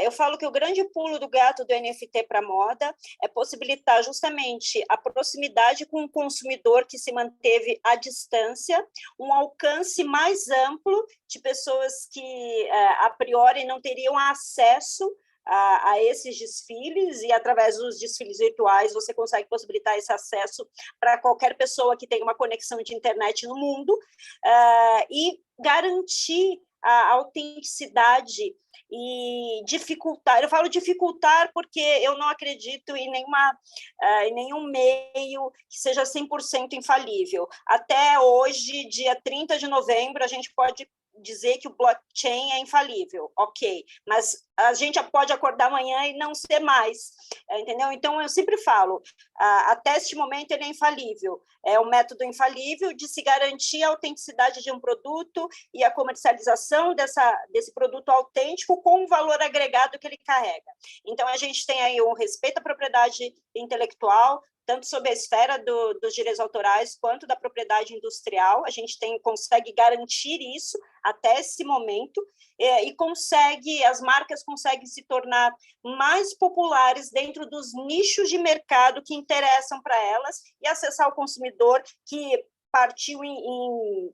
eu falo que o grande pulo do gato do NFT para a moda é possibilitar justamente a proximidade com o consumidor que se manteve à distância, um alcance mais amplo de pessoas que, a priori, não teriam acesso a esses desfiles, e através dos desfiles virtuais você consegue possibilitar esse acesso para qualquer pessoa que tenha uma conexão de internet no mundo, e garantir a autenticidade e dificultar. Eu falo dificultar porque eu não acredito em nenhum meio que seja 100% infalível. Até hoje, dia 30 de novembro, a gente pode dizer que o blockchain é infalível, ok, mas a gente pode acordar amanhã e não ser mais, entendeu? Então, eu sempre falo, até este momento ele é infalível, é um método infalível de se garantir a autenticidade de um produto e a comercialização desse produto autêntico com o valor agregado que ele carrega. Então, a gente tem aí o respeito à propriedade intelectual, tanto sob a esfera dos direitos autorais quanto da propriedade industrial, a gente consegue garantir isso até esse momento, e as marcas conseguem se tornar mais populares dentro dos nichos de mercado que interessam para elas e acessar o consumidor que partiu em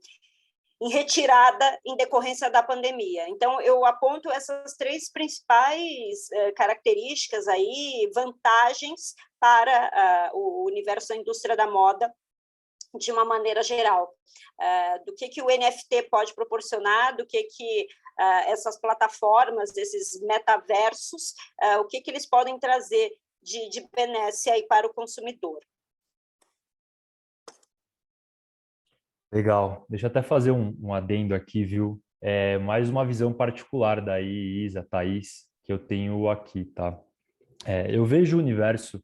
em retirada em decorrência da pandemia. Então, eu aponto essas 3 principais características aí, vantagens para o universo da indústria da moda, de uma maneira geral, do que o NFT pode proporcionar, do que essas plataformas, esses metaversos, o que eles podem trazer de benesse aí para o consumidor. Legal. Deixa eu até fazer um adendo aqui, viu? Mais uma visão particular daí, Isa, Thaís, que eu tenho aqui, tá? Eu vejo o universo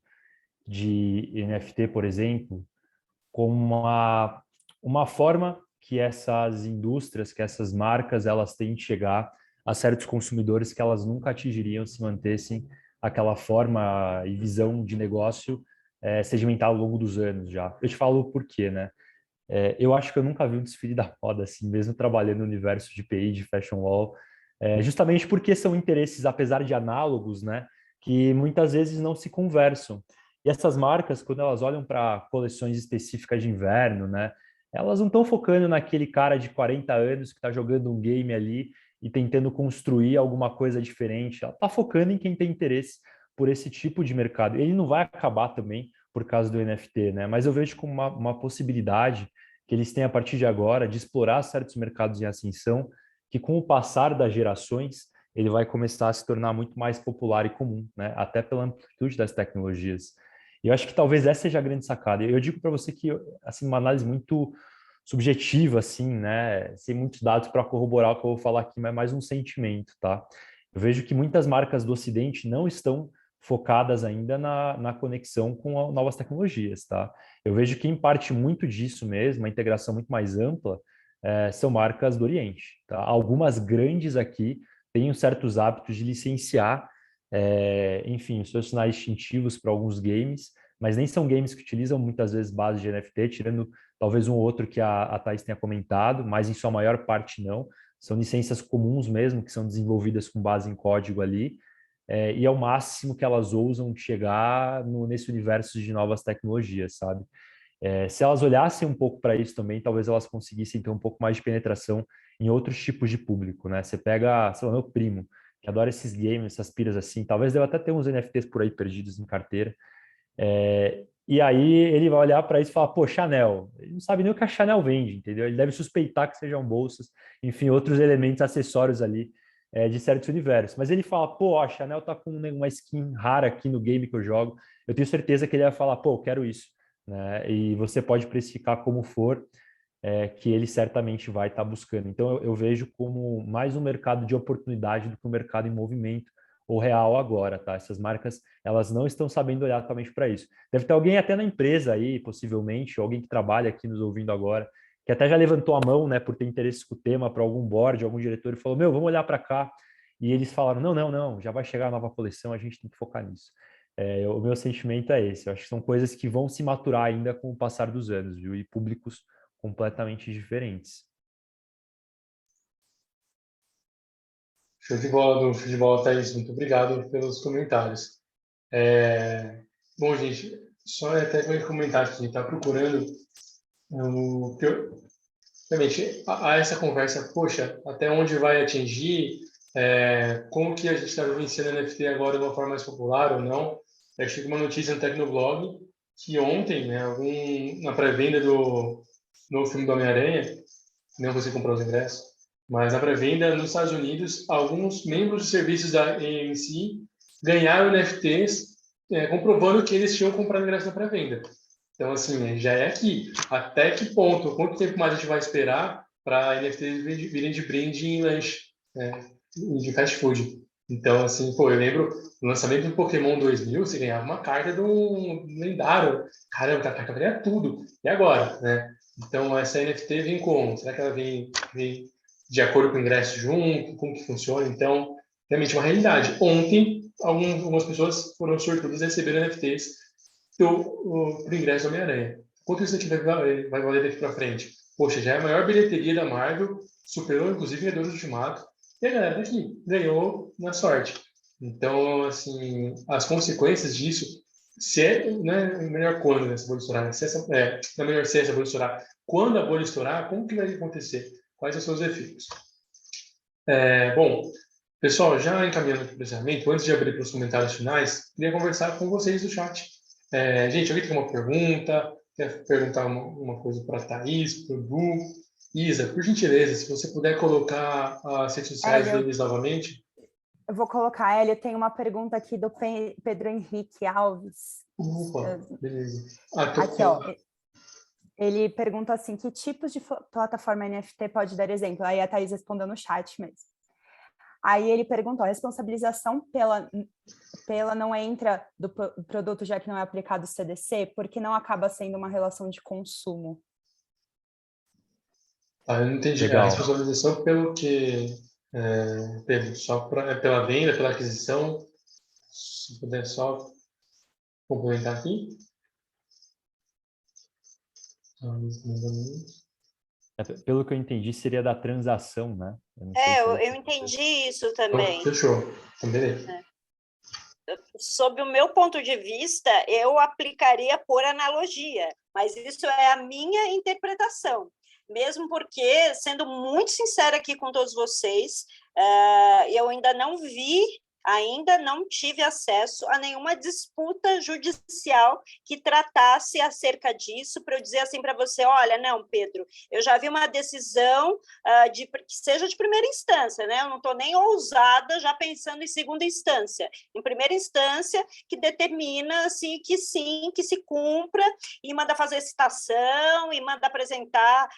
de NFT, por exemplo, como uma forma que essas indústrias, que essas marcas, elas têm de chegar a certos consumidores que elas nunca atingiriam se mantessem aquela forma e visão de negócio sedimentada ao longo dos anos já. Eu te falo por quê, né? Eu acho que eu nunca vi um desfile da moda assim, mesmo trabalhando no universo de PI, de Fashion Wall, justamente porque são interesses, apesar de análogos, né, que muitas vezes não se conversam. E essas marcas, quando elas olham para coleções específicas de inverno, né, elas não estão focando naquele cara de 40 anos que está jogando um game ali e tentando construir alguma coisa diferente. Ela está focando em quem tem interesse por esse tipo de mercado. Ele não vai acabar também por causa do NFT, né? Mas eu vejo como uma possibilidade que eles têm a partir de agora de explorar certos mercados em ascensão, que com o passar das gerações ele vai começar a se tornar muito mais popular e comum, né? Até pela amplitude das tecnologias. E eu acho que talvez essa seja a grande sacada. Eu digo para você que, assim, uma análise muito subjetiva, assim, né? Sem muitos dados para corroborar o que eu vou falar aqui, mas mais um sentimento, tá? Eu vejo que muitas marcas do Ocidente não estão focadas ainda na conexão com novas tecnologias, tá? Eu vejo que, em parte, muito disso mesmo, a integração muito mais ampla, são marcas do Oriente, tá? Algumas grandes aqui têm certos hábitos de licenciar, enfim, os seus sinais distintivos para alguns games, mas nem são games que utilizam muitas vezes base de NFT, tirando talvez um outro que a Thaís tenha comentado, mas em sua maior parte não. São licenças comuns mesmo, que são desenvolvidas com base em código ali, e é o máximo que elas ousam chegar nesse universo de novas tecnologias, sabe? Se elas olhassem um pouco para isso também, talvez elas conseguissem ter um pouco mais de penetração em outros tipos de público, né? Você pega, sei lá, meu primo, que adora esses games, essas piras assim, talvez deva até ter uns NFTs por aí perdidos em carteira, e aí ele vai olhar para isso e falar, pô, Chanel. Ele não sabe nem o que a Chanel vende, entendeu? Ele deve suspeitar que sejam bolsas, enfim, outros elementos acessórios ali de certos universos. Mas ele fala, pô, a Chanel tá com uma skin rara aqui no game que eu jogo. Eu tenho certeza que ele vai falar, pô, eu quero isso, né? E você pode precificar como for, que ele certamente vai estar buscando. Então eu vejo como mais um mercado de oportunidade do que um mercado em movimento ou real agora, tá? Essas marcas, elas não estão sabendo olhar totalmente para isso. Deve ter alguém até na empresa aí, possivelmente, ou alguém que trabalha aqui nos ouvindo agora, que até já levantou a mão, né, por ter interesse com o tema, para algum board, algum diretor, e falou, meu, vamos olhar para cá. E eles falaram, não, já vai chegar a nova coleção, a gente tem que focar nisso. O meu sentimento é esse. Eu acho que são coisas que vão se maturar ainda com o passar dos anos, viu? E públicos completamente diferentes. Show de bola, Thaís. Muito obrigado pelos comentários. Bom, gente, só até para comentar aqui, está procurando realmente, a essa conversa, poxa, até onde vai atingir, como que a gente está vivenciando NFT agora de uma forma mais popular ou não. Eu achei uma notícia no Tecnoblog que ontem, né, na pré-venda do novo filme do Homem-Aranha, não você comprou os ingressos, mas na pré-venda nos Estados Unidos, alguns membros dos serviços da AMC ganharam NFTs, comprovando que eles tinham comprado ingresso na pré-venda. Então, assim, já é aqui. Até que ponto, quanto tempo mais a gente vai esperar para NFTs virem de brinde em lanche, de fast food? Então, assim, pô, eu lembro no lançamento do Pokémon 2000, você ganhava uma carta de um lendário. Caramba, a carta valia tudo. E agora, né? Então, essa NFT vem como? Será que ela vem de acordo com o ingresso junto? Como que funciona? Então, realmente uma realidade. Ontem, algumas pessoas foram sortudas e receberam NFTs pro ingresso do Homem-Aranha. Quanto isso aqui vai valer daqui para frente? Poxa, já é a maior bilheteria da Marvel, superou inclusive Vingadores Ultimato, e a galera daqui ganhou na sorte. Então, assim, as consequências disso, não é melhor quando essa bolha estourar, né? Não é melhor se essa bolha estourar. Quando a bolha estourar, como que vai acontecer? Quais os seus efeitos? Bom, pessoal, já encaminhando para o encerramento, antes de abrir para os comentários finais, queria conversar com vocês do chat. Gente, alguém tem uma pergunta? Quer perguntar uma coisa para a Thaís, para o Du? Isa, por gentileza, se você puder colocar as redes sociais deles novamente. Eu vou colocar, Hélio, tem uma pergunta aqui do Pedro Henrique Alves. Opa, beleza. Aqui, ó. Ele pergunta assim, que tipos de plataforma NFT pode dar exemplo? Aí a Thaís respondeu no chat mesmo. Aí ele perguntou, a responsabilização pela não entra do produto, já que não é aplicado o CDC, porque não acaba sendo uma relação de consumo? Eu não entendi. Legal. A responsabilização pelo que, Pedro, só pela venda, pela aquisição, se puder só complementar aqui. Pelo que eu entendi, seria da transação, né? Eu entendi isso também. Fechou. Então, beleza. Sob o meu ponto de vista, eu aplicaria por analogia, mas isso é a minha interpretação. Mesmo porque, sendo muito sincera aqui com todos vocês, eu ainda não tive acesso a nenhuma disputa judicial que tratasse acerca disso, para eu dizer assim para você, olha, não, Pedro, eu já vi uma decisão que seja de primeira instância, né? Eu não estou nem ousada já pensando em segunda instância. Em primeira instância, que determina assim, que sim, que se cumpra, e manda fazer citação, e manda apresentar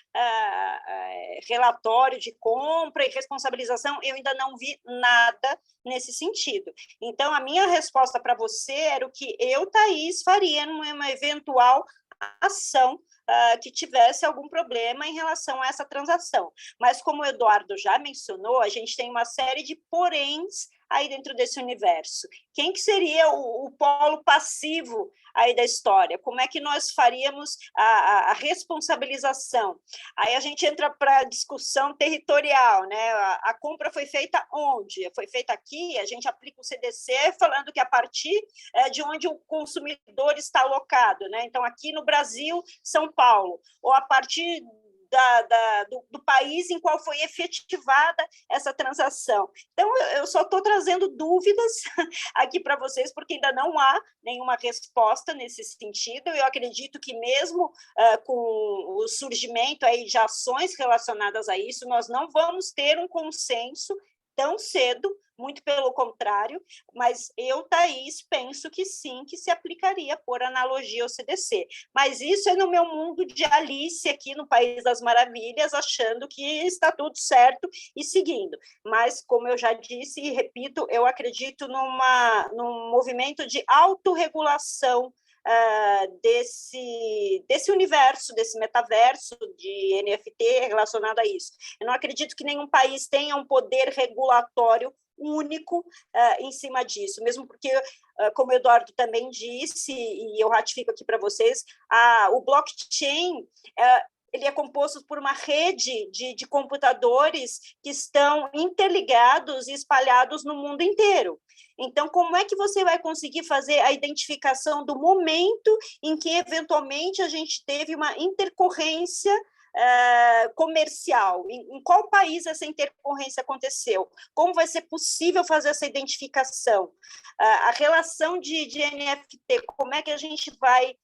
relatório de compra e responsabilização. Eu ainda não vi nada nesse sentido. Então, a minha resposta para você era o que eu, Thaís, faria numa eventual ação que tivesse algum problema em relação a essa transação. Mas, como o Eduardo já mencionou, a gente tem uma série de poréns aí dentro desse universo. Quem que seria o polo passivo aí da história? Como é que nós faríamos a responsabilização? Aí a gente entra para a discussão territorial, né? A compra foi feita onde? Foi feita aqui, a gente aplica o CDC falando que a partir de onde o consumidor está alocado, né? Então, aqui no Brasil, São Paulo, ou a partir do país em qual foi efetivada essa transação. Então, eu só estou trazendo dúvidas aqui para vocês, porque ainda não há nenhuma resposta nesse sentido. Eu acredito que mesmo com o surgimento aí de ações relacionadas a isso, nós não vamos ter um consenso tão cedo, muito pelo contrário, mas eu, Thaís, penso que sim, que se aplicaria por analogia ao CDC. Mas isso é no meu mundo de Alice aqui no País das Maravilhas, achando que está tudo certo e seguindo. Mas, como eu já disse e repito, eu acredito num movimento de autorregulação desse universo, desse metaverso de NFT relacionado a isso. Eu não acredito que nenhum país tenha um poder regulatório único em cima disso, mesmo porque, como o Eduardo também disse, e eu ratifico aqui para vocês, o blockchain ele é composto por uma rede de computadores que estão interligados e espalhados no mundo inteiro. Então, como é que você vai conseguir fazer a identificação do momento em que, eventualmente, a gente teve uma intercorrência comercial? Em qual país essa intercorrência aconteceu? Como vai ser possível fazer essa identificação? A relação de NFT, como é que a gente vai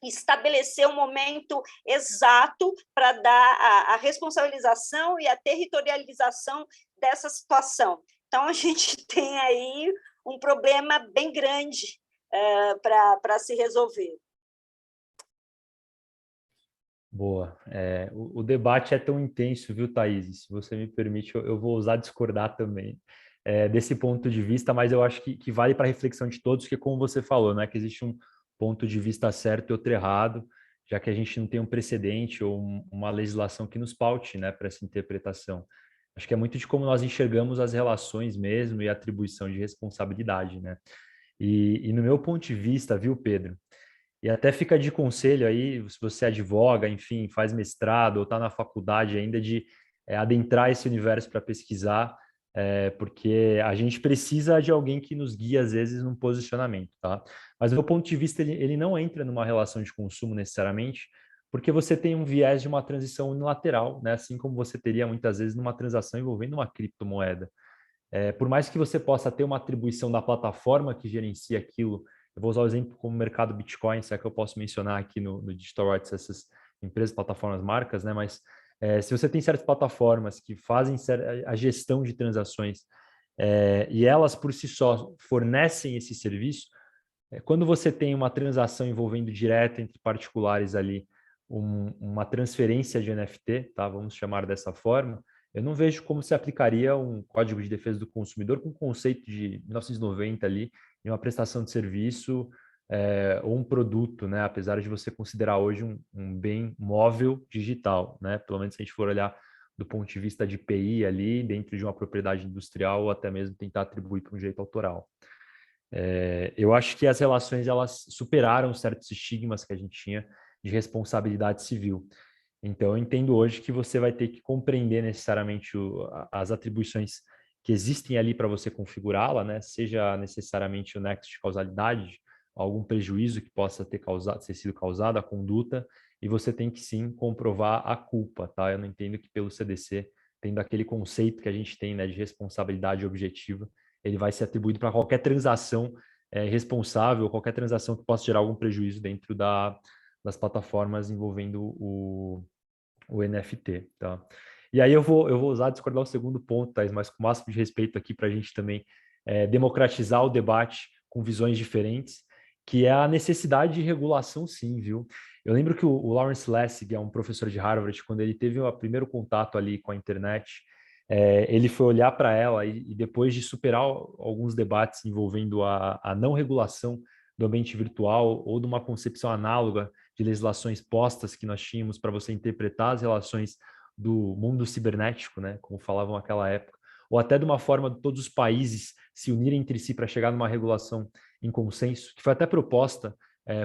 estabelecer um momento exato para dar a responsabilização e a territorialização dessa situação? Então, a gente tem aí um problema bem grande para se resolver. Boa. O debate é tão intenso, viu, Thaís? Se você me permite, eu vou ousar discordar também desse ponto de vista, mas eu acho que vale para a reflexão de todos, que como você falou, não é que existe um ponto de vista certo e outro errado, já que a gente não tem um precedente ou uma legislação que nos paute, né, para essa interpretação. Acho que é muito de como nós enxergamos as relações mesmo e a atribuição de responsabilidade, né? E no meu ponto de vista, viu, Pedro? E até fica de conselho aí, se você advoga, enfim, faz mestrado ou está na faculdade ainda, de adentrar esse universo para pesquisar, porque a gente precisa de alguém que nos guie, às vezes, num posicionamento, tá? Mas, do meu ponto de vista, ele não entra numa relação de consumo necessariamente, porque você tem um viés de uma transição unilateral, né? Assim como você teria muitas vezes numa transação envolvendo uma criptomoeda. Por mais que você possa ter uma atribuição da plataforma que gerencia aquilo, eu vou usar o exemplo como o mercado Bitcoin, se é que eu posso mencionar aqui no Digital Rights essas empresas, plataformas, marcas, né? Mas se você tem certas plataformas que fazem a gestão de transações e elas por si só fornecem esse serviço, quando você tem uma transação envolvendo direto entre particulares ali, uma transferência de NFT, tá? Vamos chamar dessa forma, eu não vejo como se aplicaria um Código de Defesa do Consumidor com o conceito de 1990 ali, de uma prestação de serviço ou um produto, né? Apesar de você considerar hoje um bem móvel digital, né? Pelo menos se a gente for olhar do ponto de vista de IPI ali, dentro de uma propriedade industrial, ou até mesmo tentar atribuir para um direito autoral. Eu acho que as relações elas superaram certos estigmas que a gente tinha de responsabilidade civil. Então, eu entendo hoje que você vai ter que compreender necessariamente as atribuições que existem ali para você configurá-la, né? Seja necessariamente o nexo de causalidade, algum prejuízo que possa ter sido causado à conduta, e você tem que sim comprovar a culpa, tá? Eu não entendo que pelo CDC, tendo aquele conceito que a gente tem, né, de responsabilidade objetiva, ele vai ser atribuído para qualquer transação responsável, qualquer transação que possa gerar algum prejuízo dentro das plataformas envolvendo o NFT, tá? E aí eu vou usar discordar o segundo ponto, Thais, mas com o máximo de respeito aqui para a gente também democratizar o debate com visões diferentes, que é a necessidade de regulação, sim, viu? Eu lembro que o Lawrence Lessig, é um professor de Harvard, quando ele teve o primeiro contato ali com a internet, ele foi olhar para ela e depois de superar alguns debates envolvendo a não regulação do ambiente virtual ou de uma concepção análoga de legislações postas que nós tínhamos para você interpretar as relações do mundo cibernético, né, como falavam naquela época, ou até de uma forma de todos os países se unirem entre si para chegar numa regulação em consenso, que foi até proposta,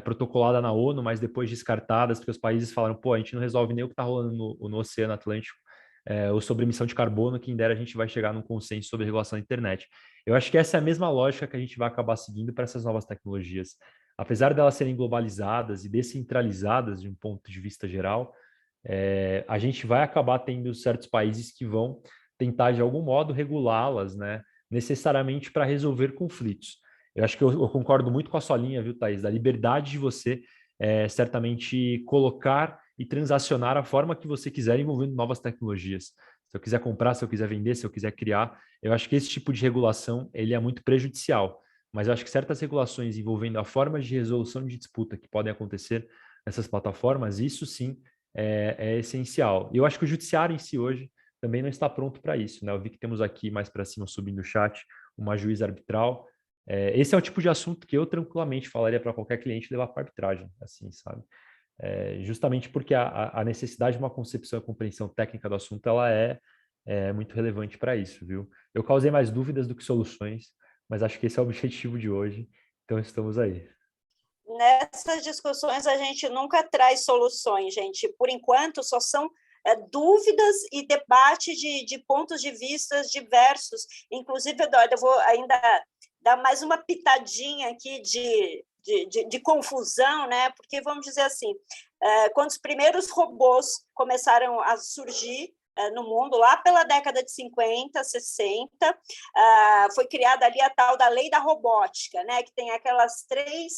protocolada na ONU, mas depois descartada, porque os países falaram, pô, a gente não resolve nem o que está rolando no Oceano Atlântico, ou sobre emissão de carbono, quem dera a gente vai chegar num consenso sobre regulação da internet. Eu acho que essa é a mesma lógica que a gente vai acabar seguindo para essas novas tecnologias. Apesar delas serem globalizadas e descentralizadas de um ponto de vista geral, a gente vai acabar tendo certos países que vão tentar, de algum modo, regulá-las, né, necessariamente para resolver conflitos. Eu acho que eu concordo muito com a sua linha, viu, Thaís, da liberdade de você certamente colocar e transacionar a forma que você quiser envolvendo novas tecnologias. Se eu quiser comprar, se eu quiser vender, se eu quiser criar, eu acho que esse tipo de regulação ele é muito prejudicial. Mas eu acho que certas regulações envolvendo a forma de resolução de disputa que podem acontecer nessas plataformas, isso sim é essencial. E eu acho que o judiciário em si hoje também não está pronto para isso, né? Eu vi que temos aqui mais para cima, subindo o chat, uma juíza arbitral. Esse é o tipo de assunto que eu tranquilamente falaria para qualquer cliente levar para arbitragem, assim, sabe? Justamente porque a necessidade de uma concepção e compreensão técnica do assunto ela é muito relevante para isso, viu? Eu causei mais dúvidas do que soluções, mas acho que esse é o objetivo de hoje, então estamos aí. Nessas discussões a gente nunca traz soluções, gente. Por enquanto, só são dúvidas e debate de pontos de vista diversos. Inclusive, Eduardo, eu vou ainda dar mais uma pitadinha aqui de confusão, né? Porque, vamos dizer assim, quando os primeiros robôs começaram a surgir no mundo, lá pela década de 50, 60, foi criada ali a tal da lei da robótica, né? Que tem aquelas 3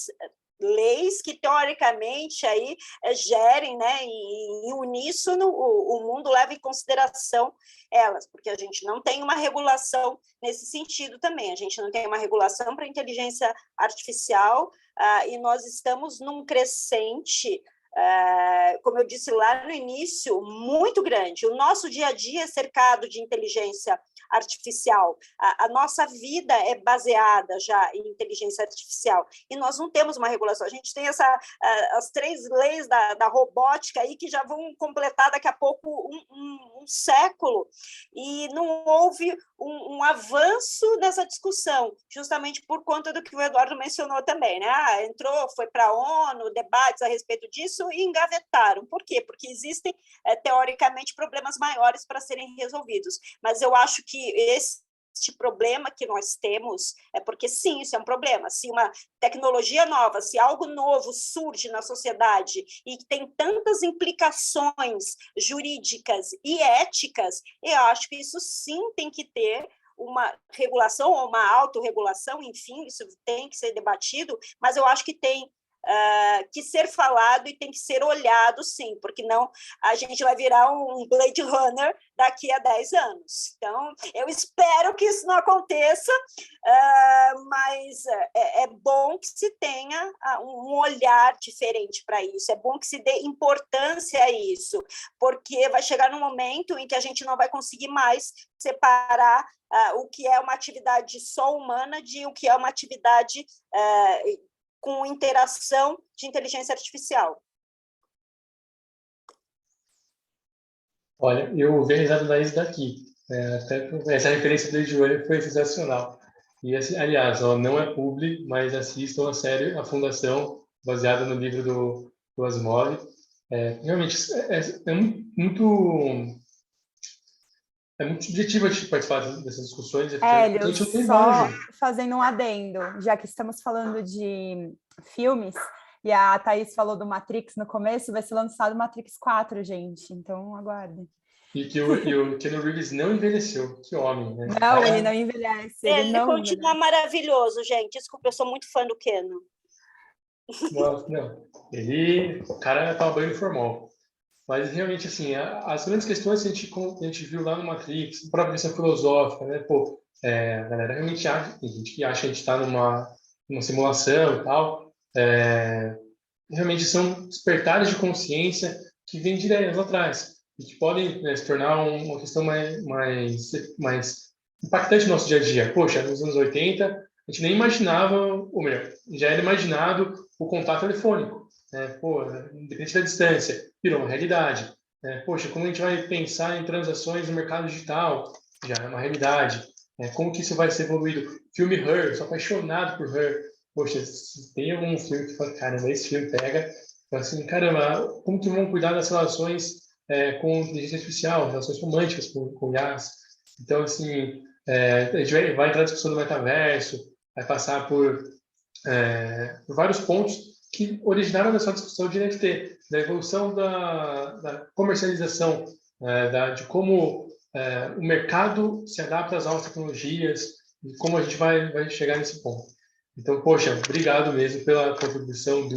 leis que, teoricamente, aí gerem, né, em uníssono, o mundo leva em consideração elas, porque a gente não tem uma regulação nesse sentido também, a gente não tem uma regulação para a inteligência artificial, e nós estamos num crescente, como eu disse lá no início, muito grande. O nosso dia a dia é cercado de inteligência artificial. A nossa vida é baseada já em inteligência artificial e nós não temos uma regulação. A gente tem as 3 leis da robótica aí que já vão completar daqui a pouco um século e não houve um avanço nessa discussão, justamente por conta do que o Eduardo mencionou também, né? Entrou, foi para a ONU, debates a respeito disso e engavetaram. Por quê? Porque existem, teoricamente, problemas maiores para serem resolvidos. Mas eu acho que esse este problema que nós temos, é porque sim, isso é um problema. Se uma tecnologia nova, se algo novo surge na sociedade e tem tantas implicações jurídicas e éticas, eu acho que isso sim tem que ter uma regulação ou uma autorregulação, enfim, isso tem que ser debatido, mas eu acho que tem que ser falado e tem que ser olhado, sim, porque não a gente vai virar um Blade Runner daqui a 10 anos. Então, eu espero que isso não aconteça, mas é bom que se tenha um olhar diferente para isso, é bom que se dê importância a isso, porque vai chegar num momento em que a gente não vai conseguir mais separar o que é uma atividade só humana de o que é uma atividade com interação de inteligência artificial. Olha, eu vi a risada da Isa daqui. Até essa referência do Joelho foi sensacional. E, assim, aliás, ó, não é publi, mas assistam a série A Fundação, baseada no livro do Asimov. Realmente, é muito subjetivo a gente participar dessas discussões. Hélio, a gente não tem só manjo. fazendo um adendo, já que estamos falando de filmes, e a Thaís falou do Matrix no começo, vai ser lançado o Matrix 4, gente, então aguardem. E o Keanu Reeves não envelheceu. Que homem, né? Não, ele não envelhece, Ele não continua envelhece. maravilhoso, gente. Desculpa, eu sou muito fã do Keno. Nossa, não. O cara tava banho de formal. Mas, realmente, assim, as grandes questões que a gente viu lá no Matrix, a própria questão filosófica, né? Pô, a galera realmente acha, tem gente que acha que a gente está numa simulação e tal. Realmente são despertares de consciência que vêm de ideias lá atrás e que podem, né, se tornar uma questão mais impactante no nosso dia a dia. Poxa, nos anos 80, a gente nem imaginava, ou melhor, já era imaginado o contato telefônico, né? Pô, independente da distância, virou uma realidade, né? Poxa, como a gente vai pensar em transações no mercado digital? Já é uma realidade, né? Como que isso vai ser evoluído? Filme Her, sou apaixonado por Her. Poxa, se tem algum filme que fala, caramba, esse filme pega, assim, caramba, como que vão cuidar das relações com inteligência artificial, relações românticas com IAs? Então, assim, a gente vai entrar na discussão do metaverso, vai passar por vários pontos que originaram nessa discussão de NFT, da evolução da comercialização, de como o mercado se adapta às novas tecnologias e como a gente vai chegar nesse ponto. Então, poxa, obrigado mesmo pela contribuição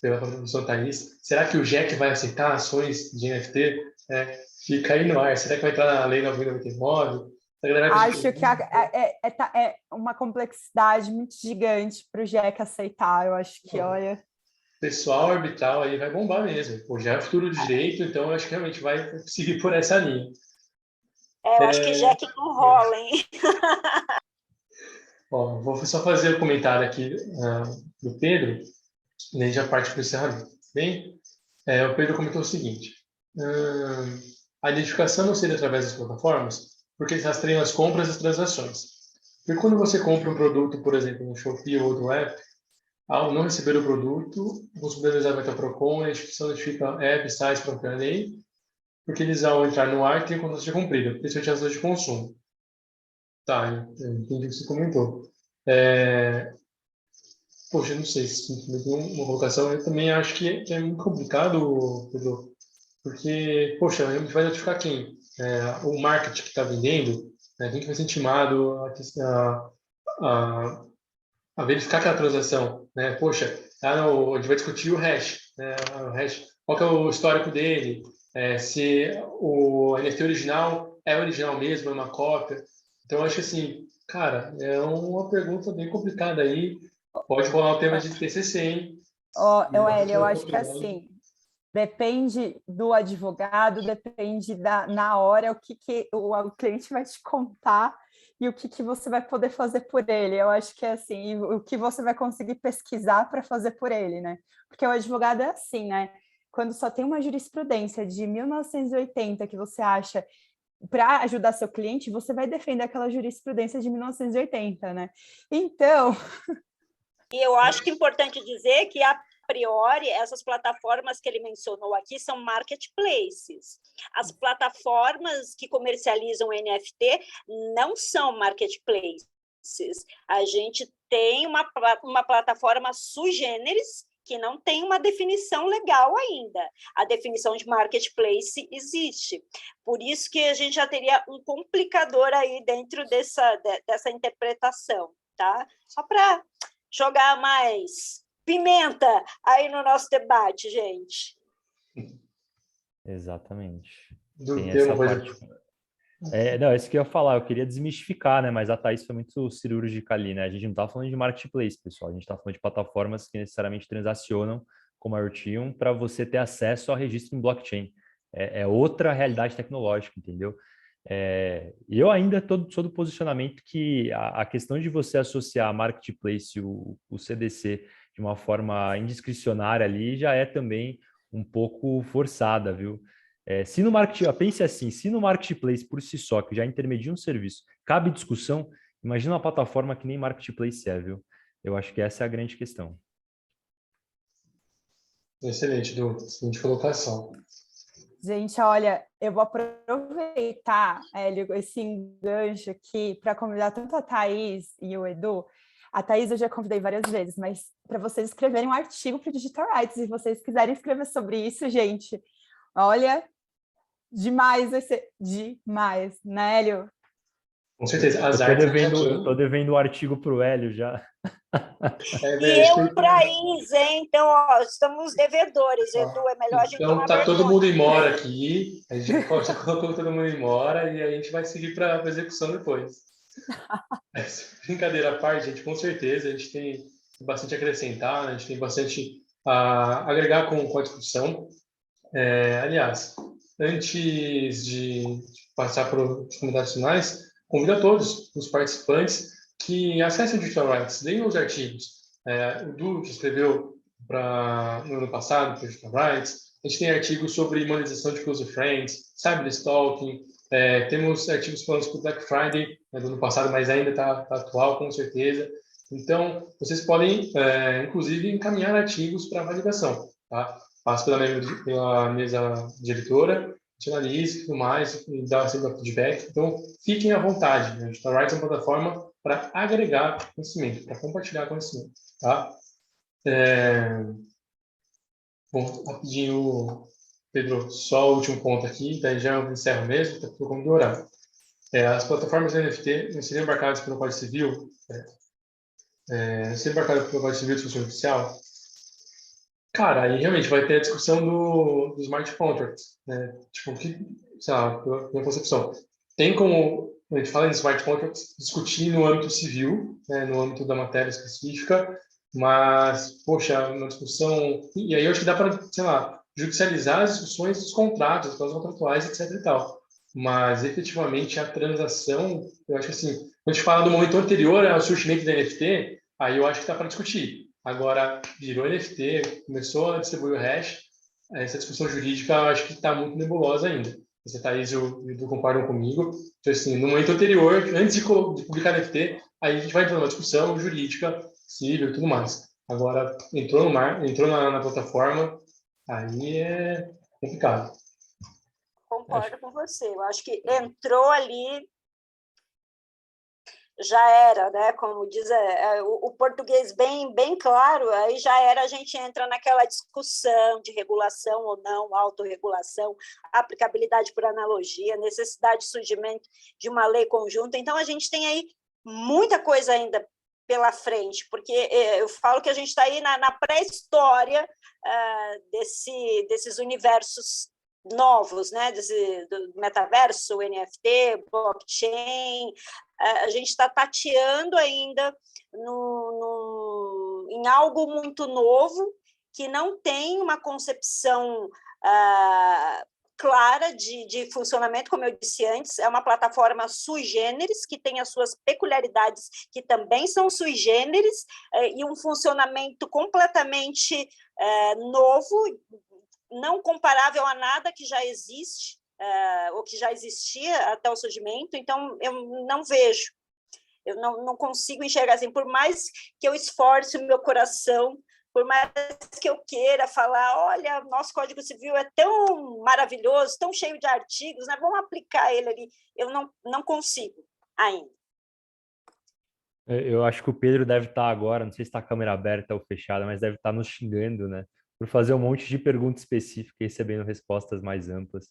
pela contribuição Thaís. Será que o JEC vai aceitar ações de NFT? Fica aí no ar. Será que vai entrar na Lei 9.099? Acho que é uma complexidade muito gigante para o JEC aceitar. Eu acho que, olha... Pessoal arbitral aí vai bombar mesmo. Pô, já é o futuro do direito, então eu acho que realmente vai seguir por essa linha. Eu acho que JEC não rola, hein? Ó, vou só fazer o comentário aqui do Pedro, e aí já parte para o encerramento. Bem, o Pedro comentou o seguinte: a identificação não seria através das plataformas, porque eles rastreiam as compras e as transações. Porque quando você compra um produto, por exemplo, no Shopee ou outro app, ao não receber o produto, o consumidor vai até o PROCON, a instituição notifica app, sites para a lei, porque eles, ao entrar no ar, têm a contratação cumprida, principalmente as de consumo. Tá, eu entendi o que você comentou. Poxa, eu não sei se tem uma colocação. Eu também acho que é muito complicado, Pedro, porque, poxa, a gente vai notificar quem? O marketing que está vendendo, né? Quem que vai ser intimado a verificar aquela transação, né? Poxa, a gente vai discutir o hash, né? O hash, qual que é o histórico dele, se o NFT original é original mesmo, é uma cópia. Então, eu acho que, assim, cara, é uma pergunta bem complicada aí. Pode rolar o tema de TCC, hein? Eu acho que assim, depende do advogado, depende na hora o que o cliente vai te contar e o que você vai poder fazer por ele. Eu acho que é assim, o que você vai conseguir pesquisar para fazer por ele, né? Porque o advogado é assim, né? Quando só tem uma jurisprudência de 1980 que você acha para ajudar seu cliente, você vai defender aquela jurisprudência de 1980, né? Então... E eu acho que é importante dizer que priori, essas plataformas que ele mencionou aqui são marketplaces. As plataformas que comercializam NFT não são marketplaces. A gente tem uma plataforma sui generis, que não tem uma definição legal ainda. A definição de marketplace existe. Por isso que a gente já teria um complicador aí dentro dessa interpretação, tá? Só para jogar mais pimenta aí no nosso debate, gente. Exatamente. Do Tem termo, essa parte. Não, é isso que eu ia falar, eu queria desmistificar, né? Mas a Thaís foi muito cirúrgica ali, né? A gente não está falando de marketplace, pessoal, a gente está falando de plataformas que necessariamente transacionam como a Ethereum para você ter acesso ao registro em blockchain. É outra realidade tecnológica, entendeu? E eu ainda sou do posicionamento que a questão de você associar a marketplace, o CDC, de uma forma indiscricionária ali, já é também um pouco forçada, viu? Se no marketplace, pense assim, se no marketplace por si só, que já intermedia um serviço, cabe discussão, imagina uma plataforma que nem marketplace é, viu? Eu acho que essa é a grande questão. Excelente, Du. Excelente colocação. Gente, olha, eu vou aproveitar, Hélio, esse engancho aqui para convidar tanto a Thaís e o Edu. A Thaís eu já convidei várias vezes, mas para vocês escreverem um artigo para o Digital Rights, se vocês quiserem escrever sobre isso, gente, olha, demais, vai ser demais, né, Hélio? Com certeza. As Eu artes tô devendo o artigo para o Hélio já. E eu para Isa, hein? Então, ó, estamos devedores, Edu, é melhor a gente então, tomar tá vergonha. todo mundo embora aqui, a gente já colocou todo mundo embora e a gente vai seguir para a execução depois. Brincadeira à parte, gente, com certeza, a gente tem bastante a acrescentar, a gente tem bastante a agregar com a discussão. Aliás, antes de passar para os comentários finais, convido a todos os participantes que acessem o Digital Rights, leiam os artigos. O Du, que escreveu no ano passado para o Digital Rights, a gente tem artigos sobre monetização de close friends, cyberstalking, temos artigos falando sobre Black Friday, do ano passado, mas ainda está atual, com certeza. Então, vocês podem, inclusive, encaminhar artigos para validação, tá? Passa pela mesa diretora, a gente analisa e tudo mais, e dá sempre feedback. Então, fiquem à vontade. A Digital Rights é uma plataforma para agregar conhecimento, para compartilhar conhecimento. Tá? Bom, rapidinho, Pedro, só o último ponto aqui, daí já eu encerro mesmo, está por conta do horário. As plataformas de NFT seriam embarcadas pelo Código Civil, seriam embarcadas pelo Código Civil de Função Judicial. Cara, aí realmente vai ter a discussão dos smart contracts, né? Tipo, sei lá, pela concepção. Tem como, a gente fala em smart contracts, discutir no âmbito civil, né, no âmbito da matéria específica, mas, poxa, uma discussão... E aí eu acho que dá para, sei lá, judicializar as discussões dos contratos, das cláusulas contratuais, etc e tal. Mas, efetivamente, a transação, eu acho que assim, quando a gente fala do momento anterior ao surgimento da NFT, aí eu acho que dá para discutir. Agora, virou NFT, começou a distribuir o hash, essa discussão jurídica eu acho que está muito nebulosa ainda. Você, Thaís e o Edu concordam comigo. Então, assim, no momento anterior, antes de publicar NFT, aí a gente vai entrar numa discussão jurídica, civil e tudo mais. Agora, entrou no mar, entrou na plataforma, aí é complicado. Concordo com você. Eu acho que entrou ali, já era, né? Como diz o português bem claro, aí já era, a gente entra naquela discussão de regulação ou não, autorregulação, aplicabilidade por analogia, necessidade de surgimento de uma lei conjunta. Então, a gente tem aí muita coisa ainda pela frente, porque eu falo que a gente está aí na pré-história desses universos novos, né, do metaverso, NFT, blockchain. A gente está tateando ainda em algo muito novo, que não tem uma concepção clara de funcionamento, como eu disse antes, é uma plataforma sui generis, que tem as suas peculiaridades, que também são sui generis, e um funcionamento completamente novo, não comparável a nada que já existe, ou que já existia até o surgimento. Então, eu não vejo, eu não consigo enxergar assim, por mais que eu esforce o meu coração por mais que eu queira falar, olha, nosso Código Civil é tão maravilhoso, tão cheio de artigos, né? Vamos aplicar ele ali. Eu não consigo ainda. Eu acho que o Pedro deve estar agora, não sei se está a câmera aberta ou fechada, mas deve estar nos xingando, né? Por fazer um monte de perguntas específicas e recebendo respostas mais amplas.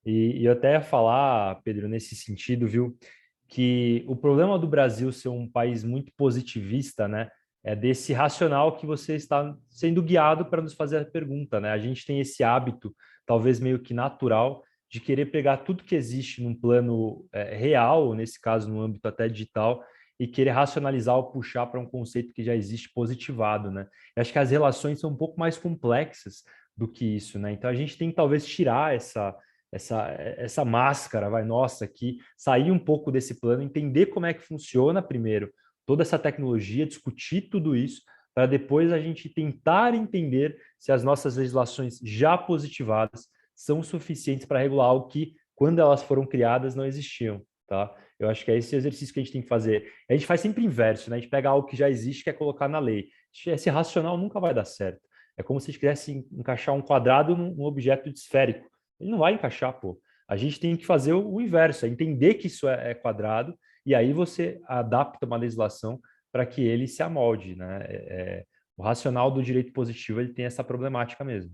E eu até ia falar, Pedro, nesse sentido, viu, que o problema do Brasil ser um país muito positivista, né, é desse racional que você está sendo guiado para nos fazer a pergunta, né? A gente tem esse hábito, talvez meio que natural, de querer pegar tudo que existe num plano real, nesse caso no âmbito até digital, e querer racionalizar ou puxar para um conceito que já existe positivado, né? Eu acho que as relações são um pouco mais complexas do que isso, né? Então a gente tem que talvez tirar essa máscara, vai nossa, aqui, sair um pouco desse plano, entender como é que funciona primeiro toda essa tecnologia, discutir tudo isso, para depois a gente tentar entender se as nossas legislações já positivadas são suficientes para regular algo que, quando elas foram criadas, não existiam, tá? Eu acho que é esse exercício que a gente tem que fazer. A gente faz sempre inverso, né? A gente pega algo que já existe e quer colocar na lei. Esse racional nunca vai dar certo. É como se a gente quisesse encaixar um quadrado num objeto esférico. Ele não vai encaixar, pô. A gente tem que fazer o inverso, é entender que isso é quadrado, e aí você adapta uma legislação para que ele se amolde, né? O racional do direito positivo, ele tem essa problemática mesmo.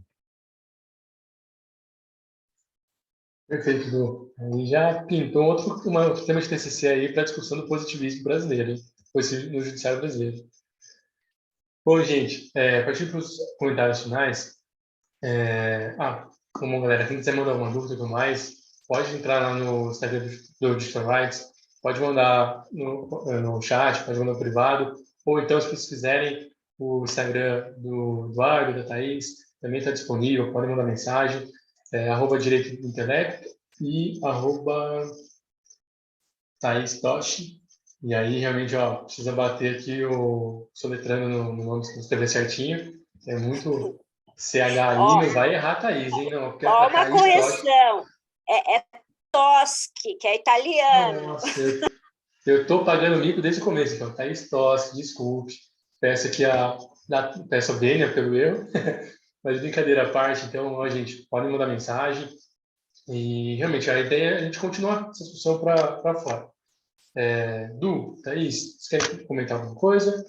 Perfeito, Du. Aí já pintou outro tema de TCC aí para a discussão do positivismo brasileiro, hein? No judiciário brasileiro. Bom, gente, a partir dos comentários finais, como galera, quem quiser mandar alguma dúvida e tudo mais, pode entrar lá no Instagram do Digital Rights, pode mandar no chat, pode mandar no privado, ou então, se vocês quiserem, o Instagram do Eduardo, da Thaís, também está disponível, podem mandar mensagem, @direito do intelecto e @Thaís Toshi. E aí, realmente, precisa bater aqui soletrando no nome, se escrever certinho. É muito CHI, não vai errar a Thaís, hein? Não, porque a Uma Thaís correção. É Toschi, que é italiano. Nossa, eu estou pagando mico desde o começo, então. Thaís Toschi, desculpe. Peço aqui peço a Bênia pelo erro. Mas brincadeira à parte, então, gente, podem mandar mensagem. E, realmente, a ideia é a gente continuar essa discussão para fora. Du, Thaís, você quer comentar alguma coisa?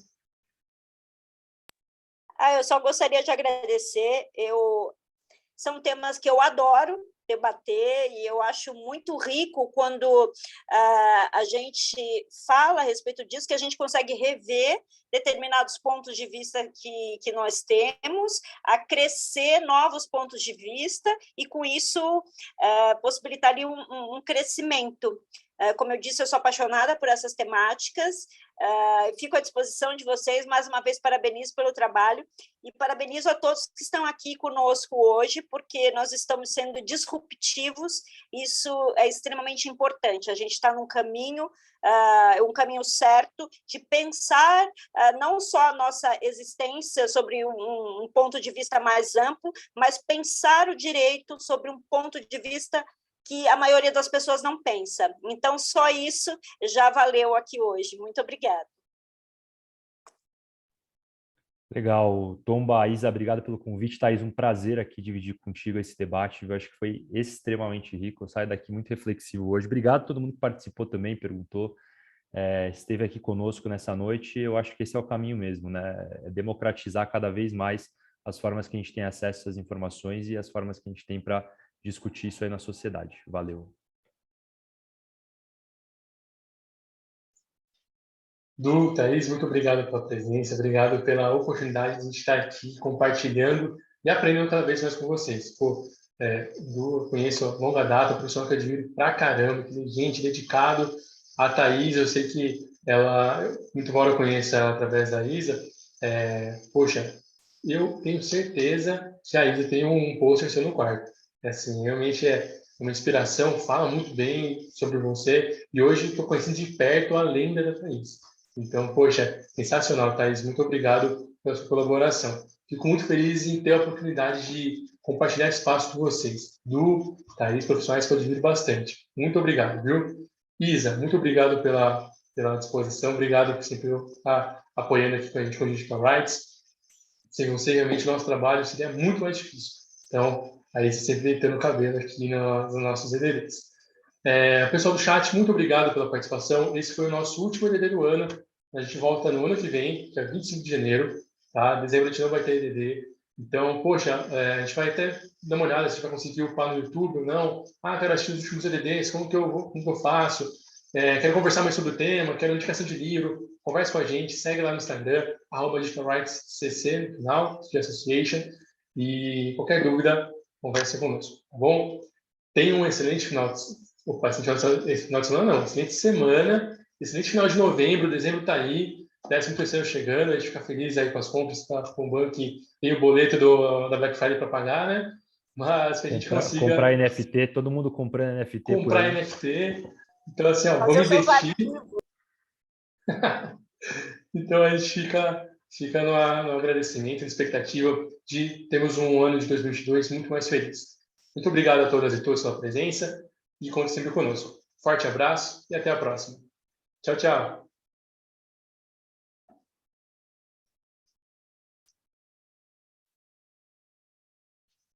Eu só gostaria de agradecer. São temas que eu adoro debater e eu acho muito rico quando a gente fala a respeito disso, que a gente consegue rever determinados pontos de vista que nós temos, acrescer novos pontos de vista e, com isso, possibilitaria um crescimento. Como eu disse, eu sou apaixonada por essas temáticas, fico à disposição de vocês. Mais uma vez, parabenizo pelo trabalho e parabenizo a todos que estão aqui conosco hoje, porque nós estamos sendo disruptivos, isso é extremamente importante. A gente está num caminho, um caminho certo de pensar não só a nossa existência sobre um ponto de vista mais amplo, mas pensar o direito sobre um ponto de vista que a maioria das pessoas não pensa. Então, só isso já valeu aqui hoje. Muito obrigada. Legal. Tomba, Isa, obrigado pelo convite. Thaís, um prazer aqui dividir contigo esse debate. Eu acho que foi extremamente rico. Eu saio daqui muito reflexivo hoje. Obrigado a todo mundo que participou também, perguntou, esteve aqui conosco nessa noite. Eu acho que esse é o caminho mesmo, né? É democratizar cada vez mais as formas que a gente tem acesso às informações e as formas que a gente tem para discutir isso aí na sociedade. Valeu. Du, Thaís, muito obrigado pela presença, obrigado pela oportunidade de estar aqui compartilhando e aprendendo cada vez mais com vocês. Du, eu conheço a longa data, profissional que eu admiro pra caramba, que tem gente dedicado. A Thaís, eu sei que ela, muito embora eu conheça ela através da Isa, poxa, eu tenho certeza que a Isa tem um pôster seu no quarto. Assim, realmente é uma inspiração, fala muito bem sobre você, e hoje estou conhecendo de perto a lenda da Thaís. Então, poxa, sensacional, Thaís. Muito obrigado pela sua colaboração. Fico muito feliz em ter a oportunidade de compartilhar espaço com vocês. Du, Thaís, profissionais que eu admiro bastante. Muito obrigado, viu? Isa, muito obrigado pela disposição. Obrigado por sempre estar apoiando aqui com a gente com o Digital Rights. Sem você, realmente, o nosso trabalho seria muito mais difícil. Então, aí você sempre deitando o cabelo aqui nos nossos EDDs. Pessoal do chat, muito obrigado pela participação. Esse foi o nosso último EDD do ano. A gente volta no ano que vem, que é 25 de janeiro. Tá? Dezembro a gente não vai ter EDD. Então, poxa, a gente vai até dar uma olhada se a gente vai conseguir upar no YouTube ou não. Quero assistir os últimos EDDs, como que eu faço? Quero conversar mais sobre o tema, quero indicação de livro. Converse com a gente, segue lá no Instagram, @digitalrightscc no final, de Association. E qualquer dúvida, converse conosco, tá bom? Tenha um excelente final de semana, não, excelente semana, excelente final de novembro, dezembro está aí, 13º chegando, a gente fica feliz aí com as compras, está bombando que tem o boleto da Black Friday para pagar, né? Mas que a gente consiga... Comprar NFT, todo mundo comprando NFT comprar NFT. Então, assim, vamos investir. Então, a gente fica no agradecimento, na expectativa de termos um ano de 2022 muito mais feliz. Muito obrigado a todas e todos pela presença e conte sempre conosco. Forte abraço e até a próxima. Tchau, tchau.